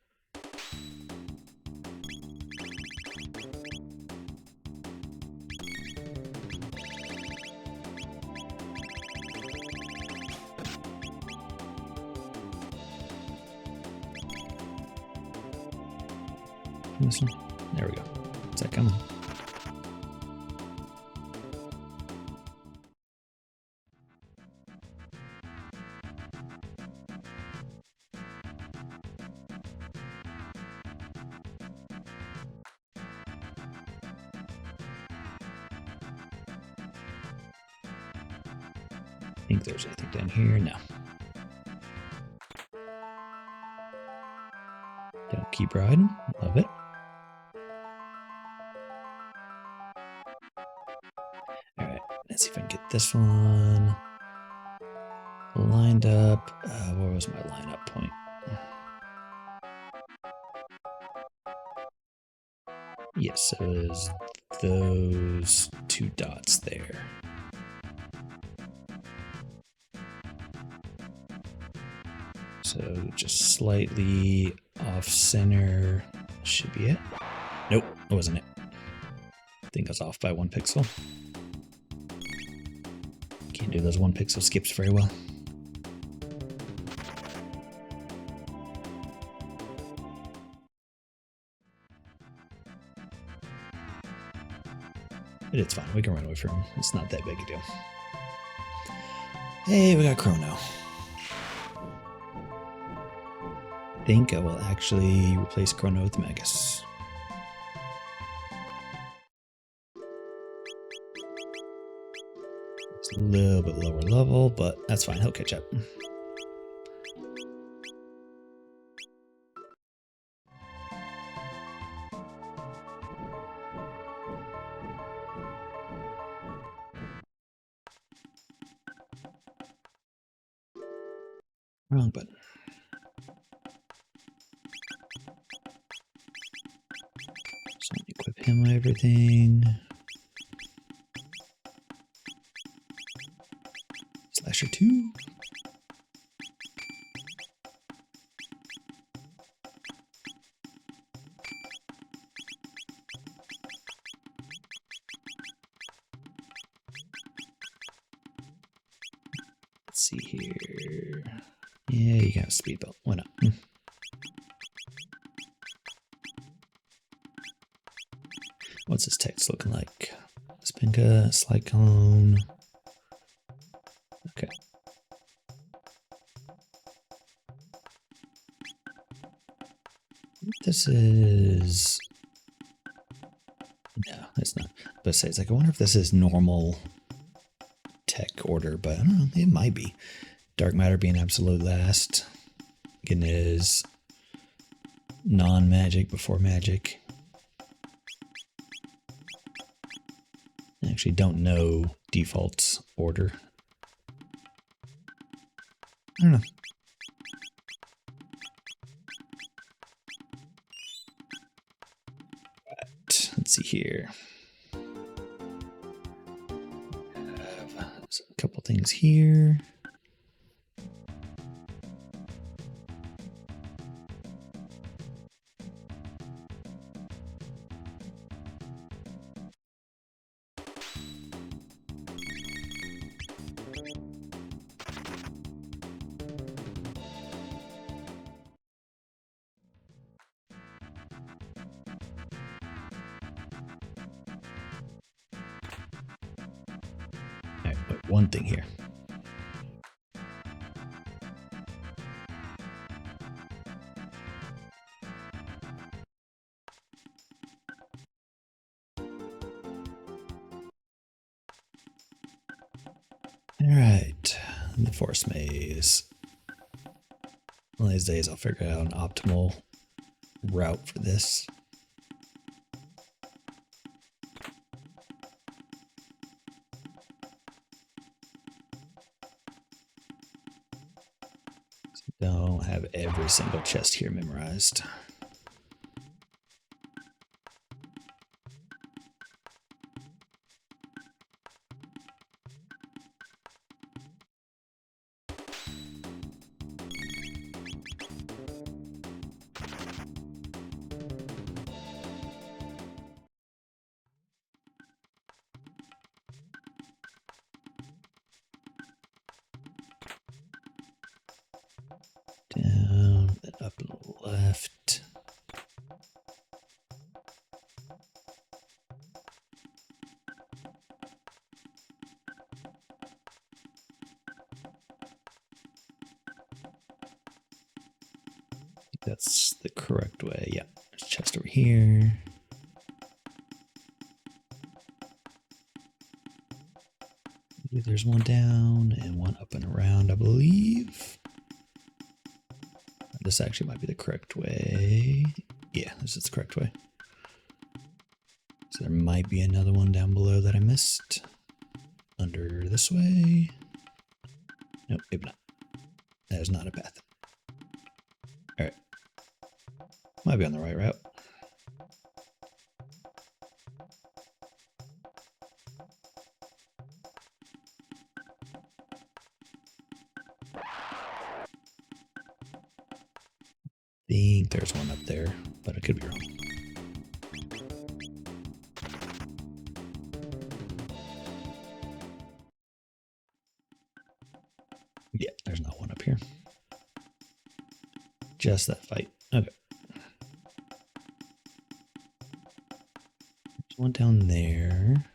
This one. There we go. Is that coming? I think there's anything down here. No. Don't keep riding. Love it. Alright, let's see if I can get this one lined up. Where was my lineup point? Yes, it was those two dots there. So just slightly off center should be it. Nope, it wasn't it. I think I was off by 1 pixel. Can't do those 1 pixel skips very well. But it's fine, we can run away from him. It's not that big a deal. Hey, we got Chrono. I think I will actually replace Chrono with Magus. It's a little bit lower level, but that's fine, he'll catch up. Wrong button. So equip him with everything. Slasher 2. Let's see here. Yeah, you got a speed belt. Why not? What's his text looking like? Spinka, slide cone. Okay. This is... No, it's not. But it's like, I wonder if this is normal tech order, but I don't know, it might be. Dark matter being absolute last. Getting his non-magic before magic. I actually don't know default's order. I don't know. Right, let's see here. Have a couple things here. Alright, but one thing here. Alright, the force maze. One of these days I'll figure out an optimal route for this. Don't have every single chest here memorized. Down, then up and left. That's the correct way. Yeah, there's a chest over here. There's one down and one up and around, I believe. This actually might be the correct way. Yeah, this is the correct way. So there might be another one down below that I missed. Under this way. Nope, maybe not. That is not a path. Alright. Might be on the right route. I think there's one up there, but I could be wrong. Yeah, there's not one up here. Just that fight. Okay. There's one down there.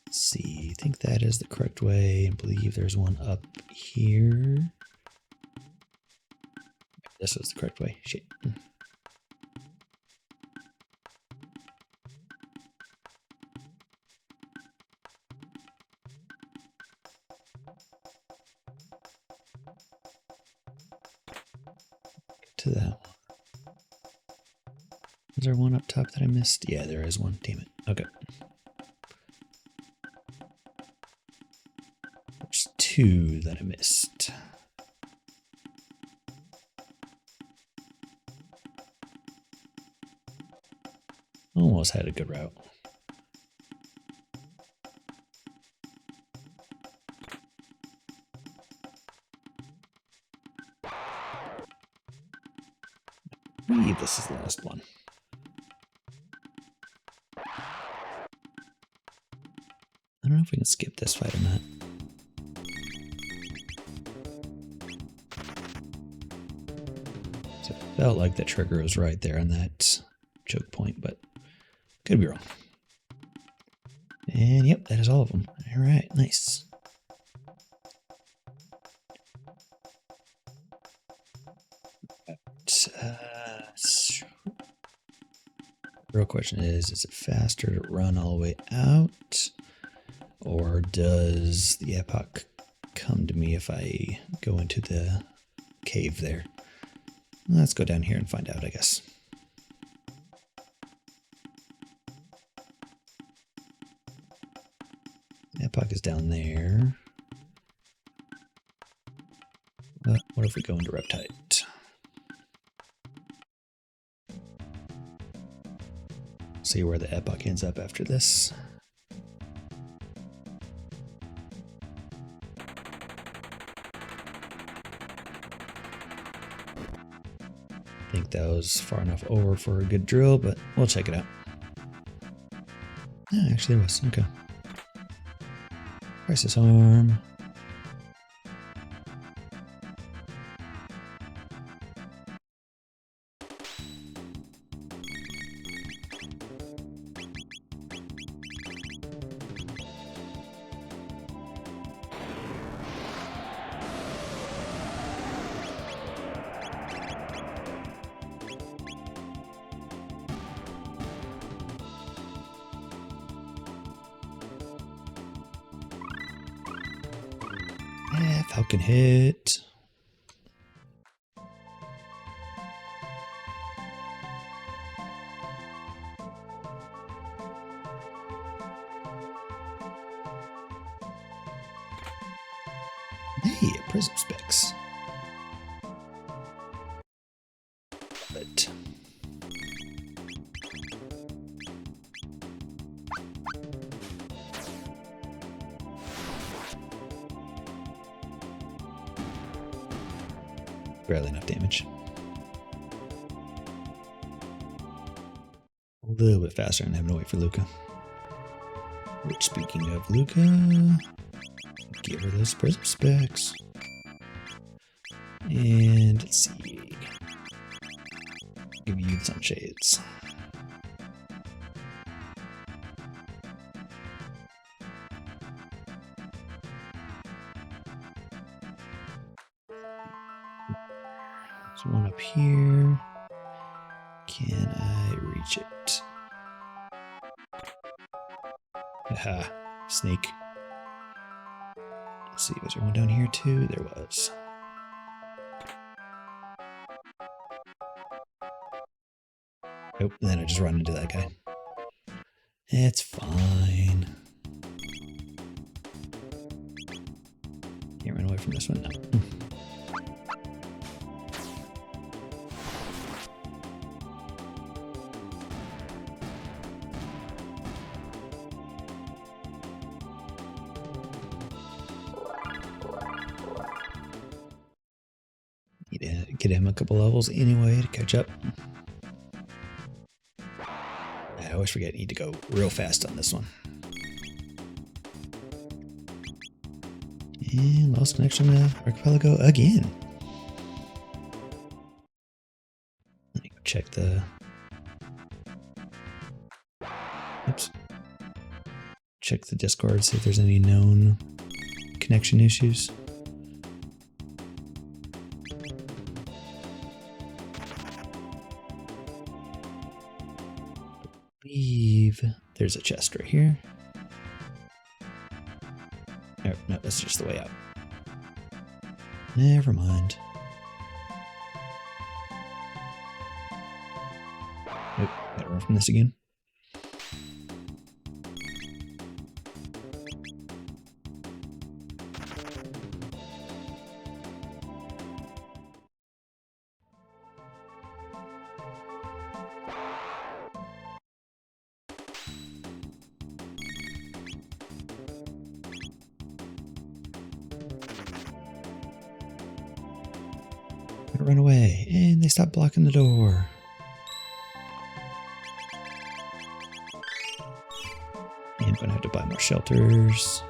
Let's see. I think that is the correct way. I believe there's one up here. This was the correct way. Shit. To that one. Is there one up top that I missed? Yeah, there is one. Damn it. Okay. There's two that I missed. Almost had a good route. I believe this is the last one. I don't know if we can skip this fight or not. So it felt like the trigger was right there on that choke point, but could be wrong. And yep, that is all of them. All right, nice. Real question is it faster to run all the way out? Or does the epoch come to me if I go into the cave there? Let's go down here and find out, I guess. The epoch is down there. What if we go into Reptite? See where the epoch ends up after this. I think that was far enough over for a good drill, but we'll check it out. Yeah, actually it was. Okay. Crisis arm. Falcon hit. Hey, prism specs. But barely enough damage. A little bit faster than having to wait for Luca. Which, speaking of Luca, give her those prism specs. And let's see. Give you the sunshades. There's one up here. Can I reach it? Haha, snake. Let's see, was there one down here too? There was. Nope, and then I just run into that guy. It's fine. Can't run away from this one? No. Need to get him a couple levels anyway to catch up. I always forget I need to go real fast on this one. And lost connection to Archipelago again. Let me go check the... Oops. Check the Discord, see if there's any known connection issues. There's a chest right here. Oh, no, that's just the way out. Never mind. Nope, gotta run from this again. Run away, and they stop blocking the door. And I'm gonna have to buy more shelters.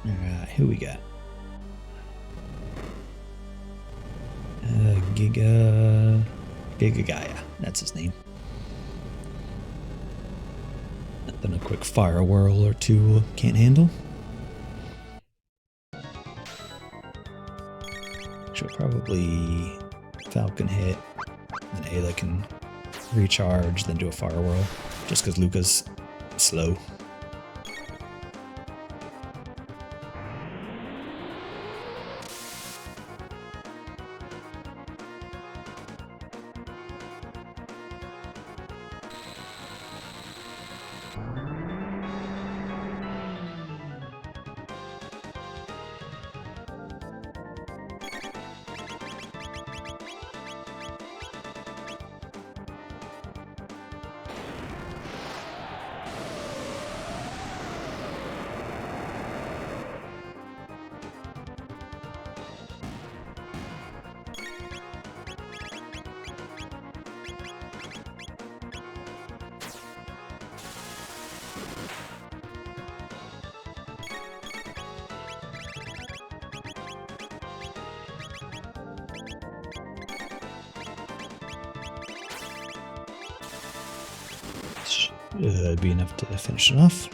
Alright, who we got? Giga Gaia, that's his name. Nothing a quick fire whirl or two can't handle. She'll probably Falcon hit, then Ayla can recharge, then do a fire whirl, just because Luca's slow. Should be enough to finish it off.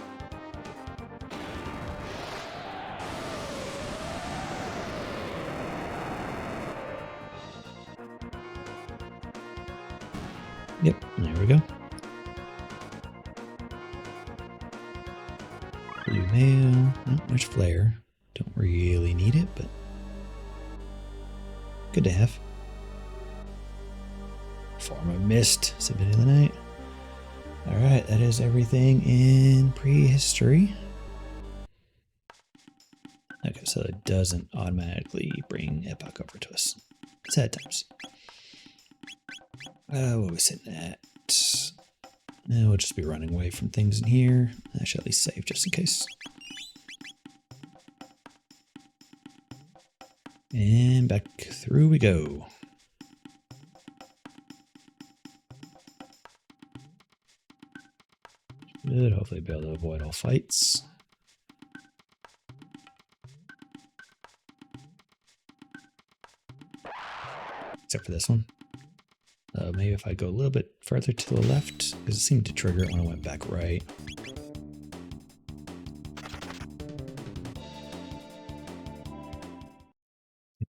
Yep, there we go. Blue mail, not much flare. Don't really need it, but good to have. Form of mist, submitting the night. Alright, that is everything in prehistory. Okay, so it doesn't automatically bring Epoch over to us. Sad times. What are we sitting at? We'll just be running away from things in here. I should at least save just in case. And back through we go. Should hopefully be able to avoid all fights. Except for this one. Maybe if I go a little bit further to the left, because it seemed to trigger it when I went back right.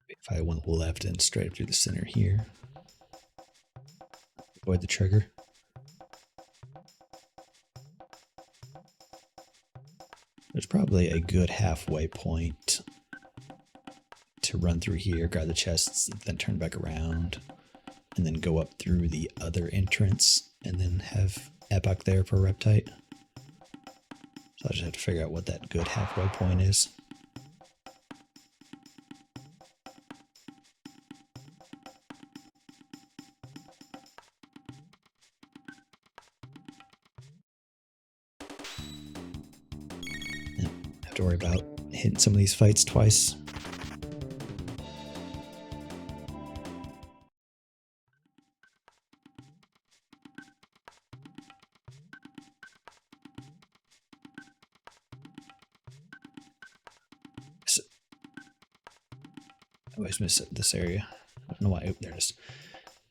If I went left and straight up through the center here. Avoid the trigger. There's probably a good halfway point to run through here, grab the chests, then turn back around, and then go up through the other entrance, and then have Epoch there for Reptite. So I just have to figure out what that good halfway point is. Have to worry about hitting some of these fights twice. I always miss this area. I don't know why. Oh, there it is.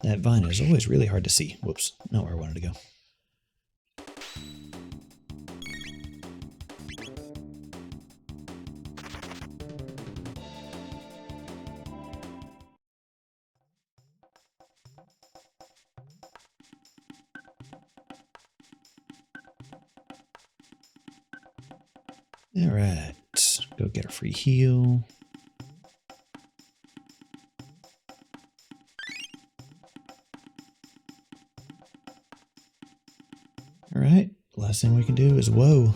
That vine is always really hard to see. Whoops, not where I wanted to go. Alright, go get a free heal. Alright, last thing we can do is whoa.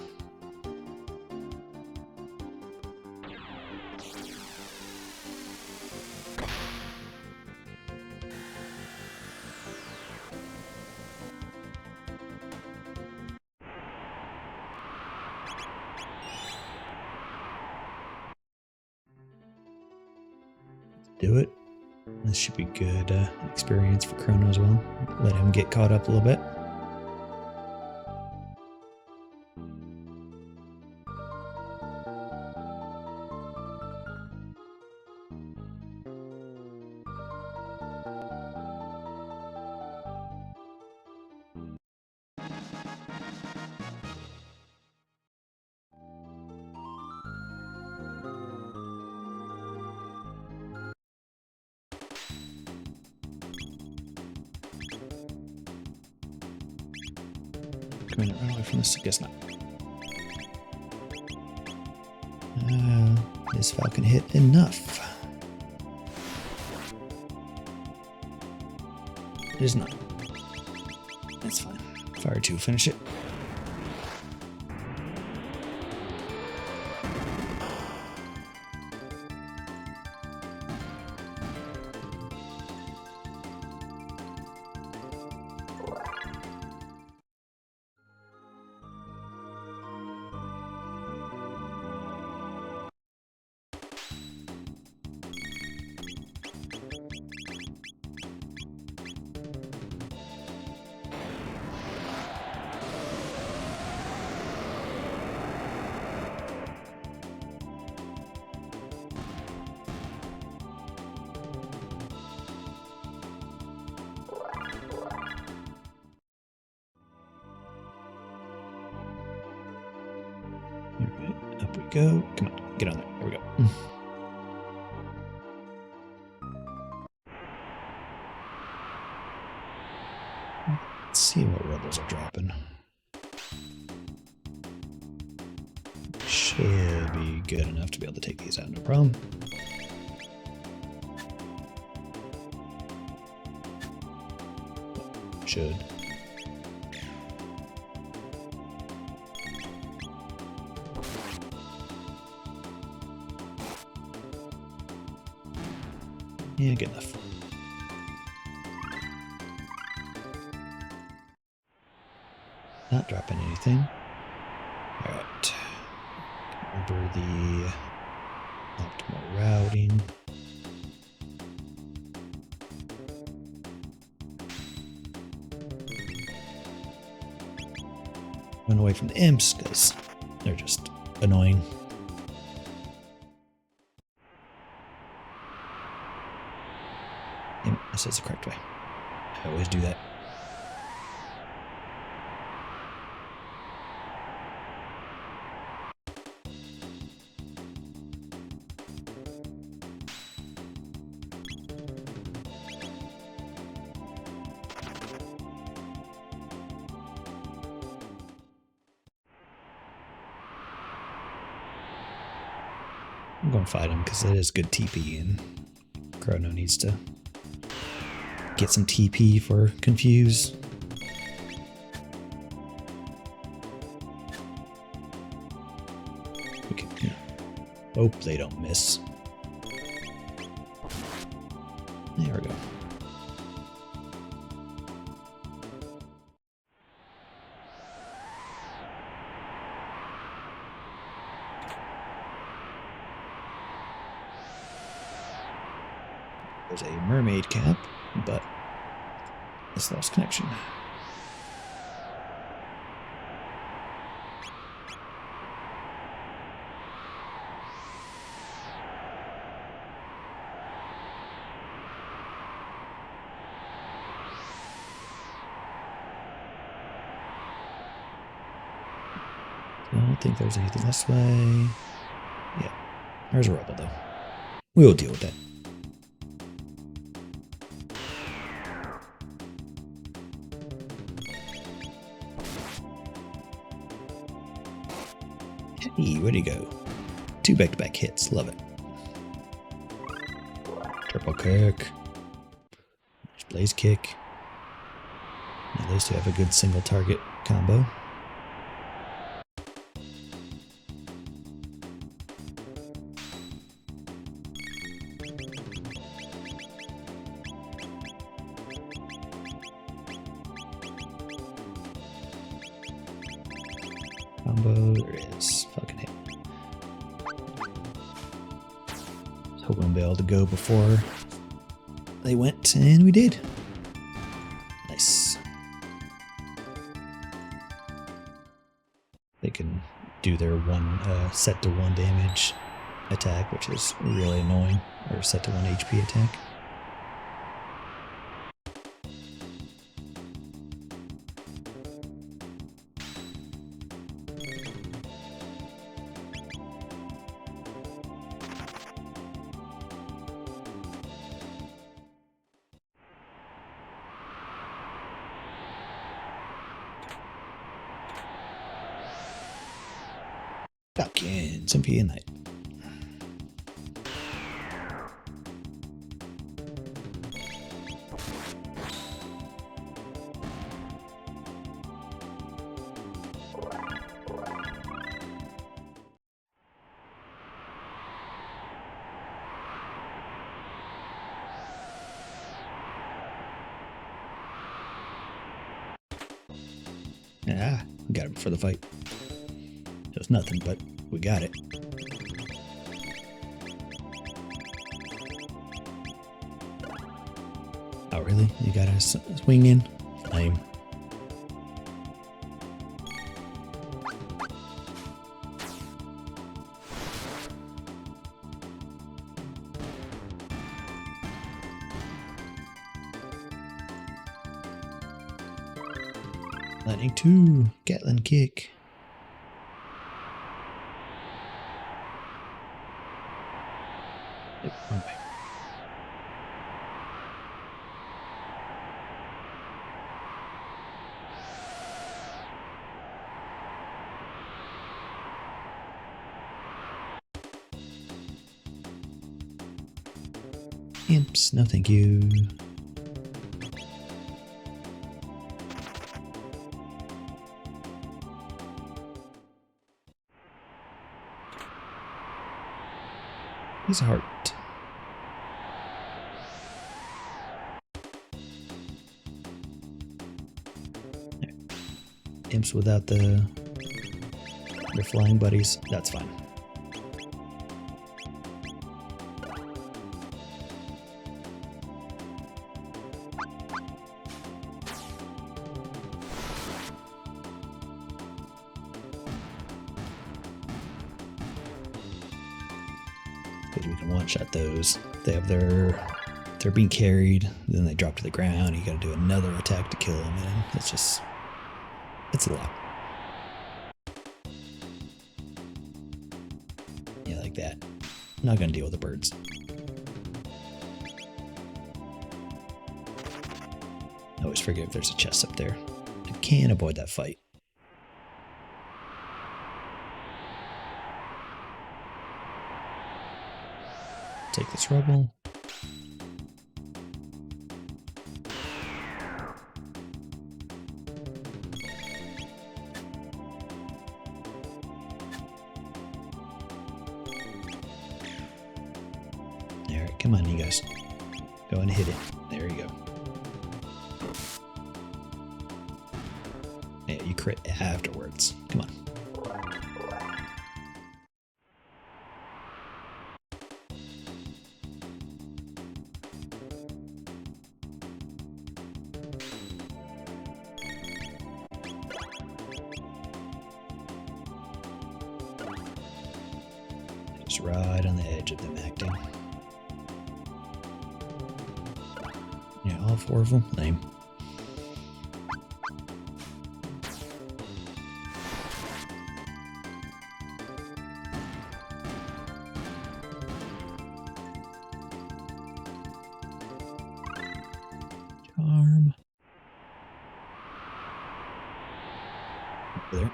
Do it. This should be good experience for Chrono as well. Let him get caught up a little bit. Come in, run away from this. I guess not. This Falcon hit enough. It is not. That's fine. Fire 2, finish it. Alright, up we go. Come on, get on there. There we go. see what rebels are dropping. Should be good enough to be able to take these out, no problem. Should. Yeah, good enough. Not dropping anything. Alright. Remember the optimal routing. Run away from the imps because they're just annoying. Yep, this is the correct way. I always do that. I'm going to fight him because it is good TP, and Chrono needs to get some TP for Confuse. Okay. Hope they don't miss. There we go. There's a mermaid cap, but it's lost connection. I don't think there's anything this way. Yeah, there's a rebel though. We'll deal with that. Hey, where'd he go? 2 back-to-back hits. Love it. Triple kick. There's blaze kick. Now those two have a good single target combo. Combo, there is. Fucking hit. I was hoping we'd be able to go before they went, and we did. Nice. They can do their set to 1 damage attack, which is really annoying, or set to 1 HP attack. Falcon, SMP and Knight. Ah, we got him for the fight. It was nothing, but we got it. Oh, really? You got a swing in? Lame. Lightning 2, Gatling kick. Yep, wrong way. Imps, no thank you. He's a heart. Imps without their flying buddies, that's fine. Because we can one-shot those. They have they're being carried, then they drop to the ground, you gotta do another attack to kill them, and it's just, it's a lot. Yeah, like that. I'm not gonna deal with the birds. I always forget if there's a chest up there. I can't avoid that fight. Take this rubble. Alright, come on you guys. Go and hit it. There you go. Yeah, you crit afterwards. Come on. Just right on the edge of them acting. Yeah, all four of them. Lame. Charm. Over there.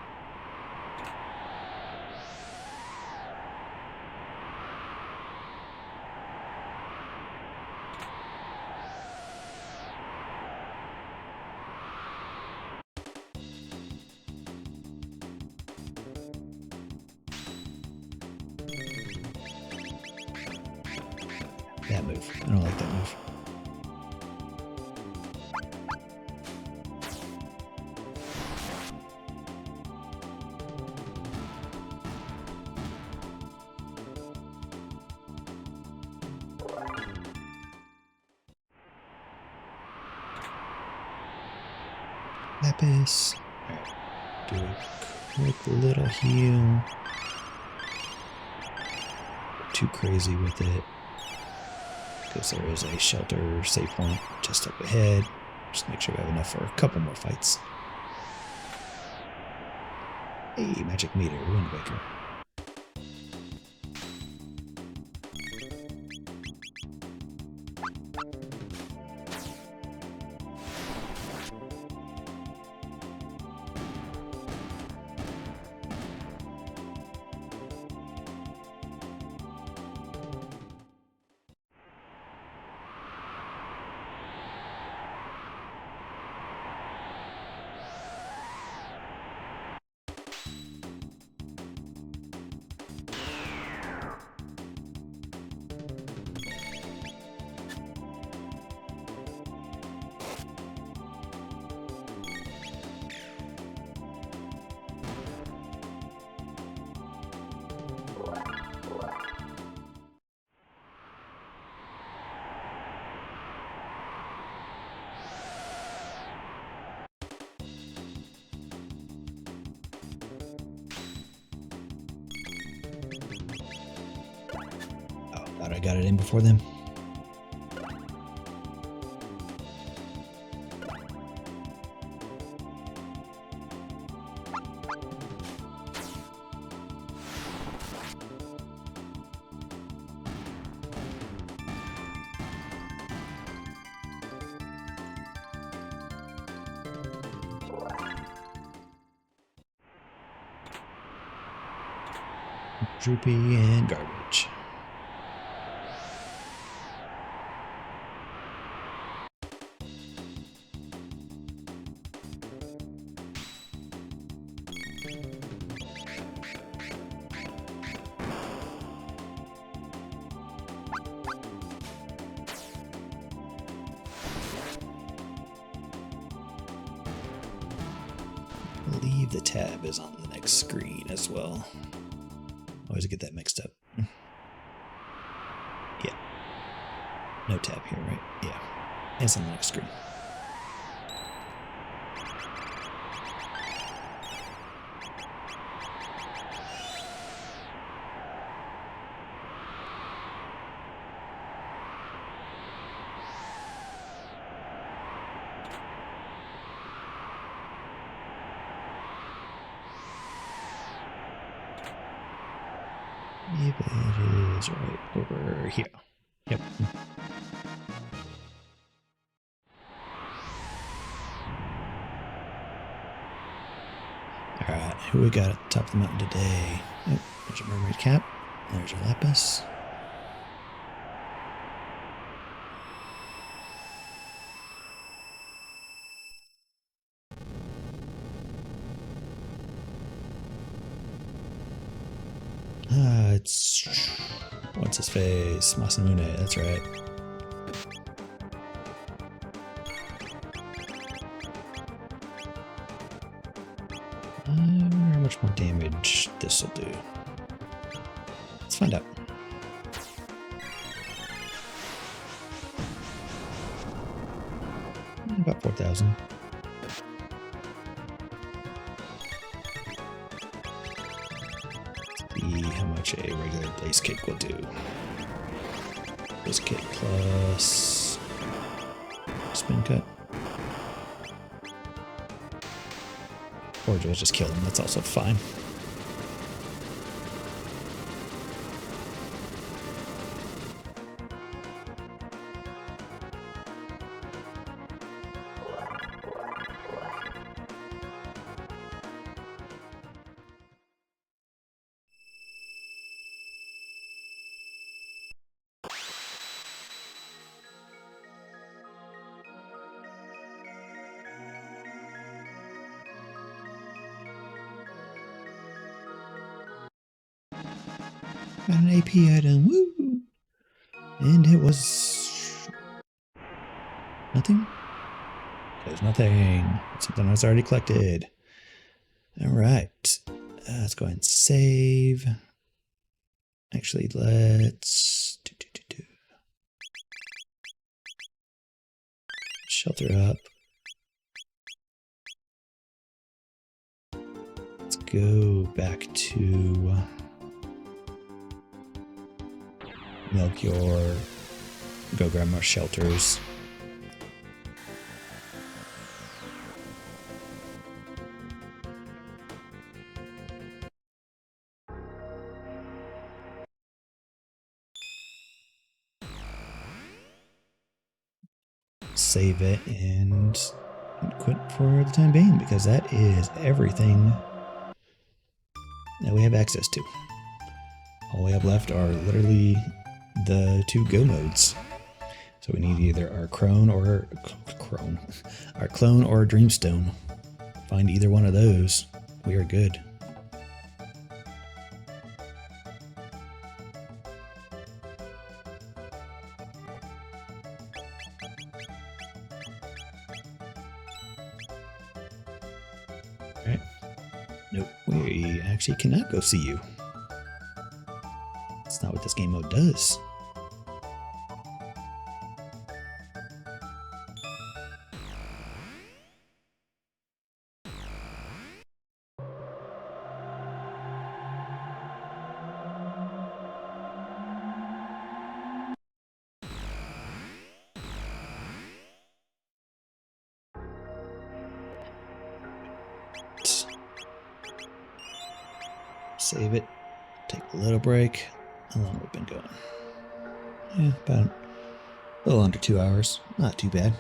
That move. I don't like that move. Lapis. Alright. Do a quick little heal. Too crazy with it. Because there is a shelter save point just up ahead. Just make sure we have enough for a couple more fights. Hey, magic meter, Wind Waker. Thought I got it in before them. Droopy and garbage. believe the tab is on the next screen as well. Always get that mixed up. Yeah. No tab here, right? Yeah. It's on the next screen. If it is right over here. Yep. Alright, who we got at the top of the mountain today? Oh, there's a mermaid cap. There's a lapis. It's... what's his face? Masamune, that's right. I wonder how much more damage this will do. Let's find out. About 4,000. See how much a regular blaze cake will do. Blaze cake plus spin cut. Or we'll just kill them, that's also fine. Got an AP item, woo! And it was... nothing? There's nothing. Something that's already collected. Alright. Let's go ahead and save. Actually, let's... shelter up. Let's go back to... Melchior, go grab more shelters. Save it and quit for the time being because that is everything that we have access to. All we have left are literally the 2 go modes. So we need either our clone or our clone or dreamstone. Find either one of those, we are good. Alright. Nope, we actually cannot go see you. That's not what this game mode does. Save it. Take a little break. How long have we been going? Yeah, about a little under 2 hours. Not too bad.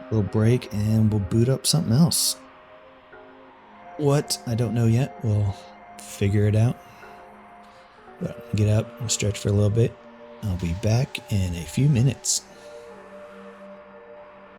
A little break and we'll boot up something else. What? I don't know yet. We'll figure it out. But get up and stretch for a little bit. I'll be back in a few minutes.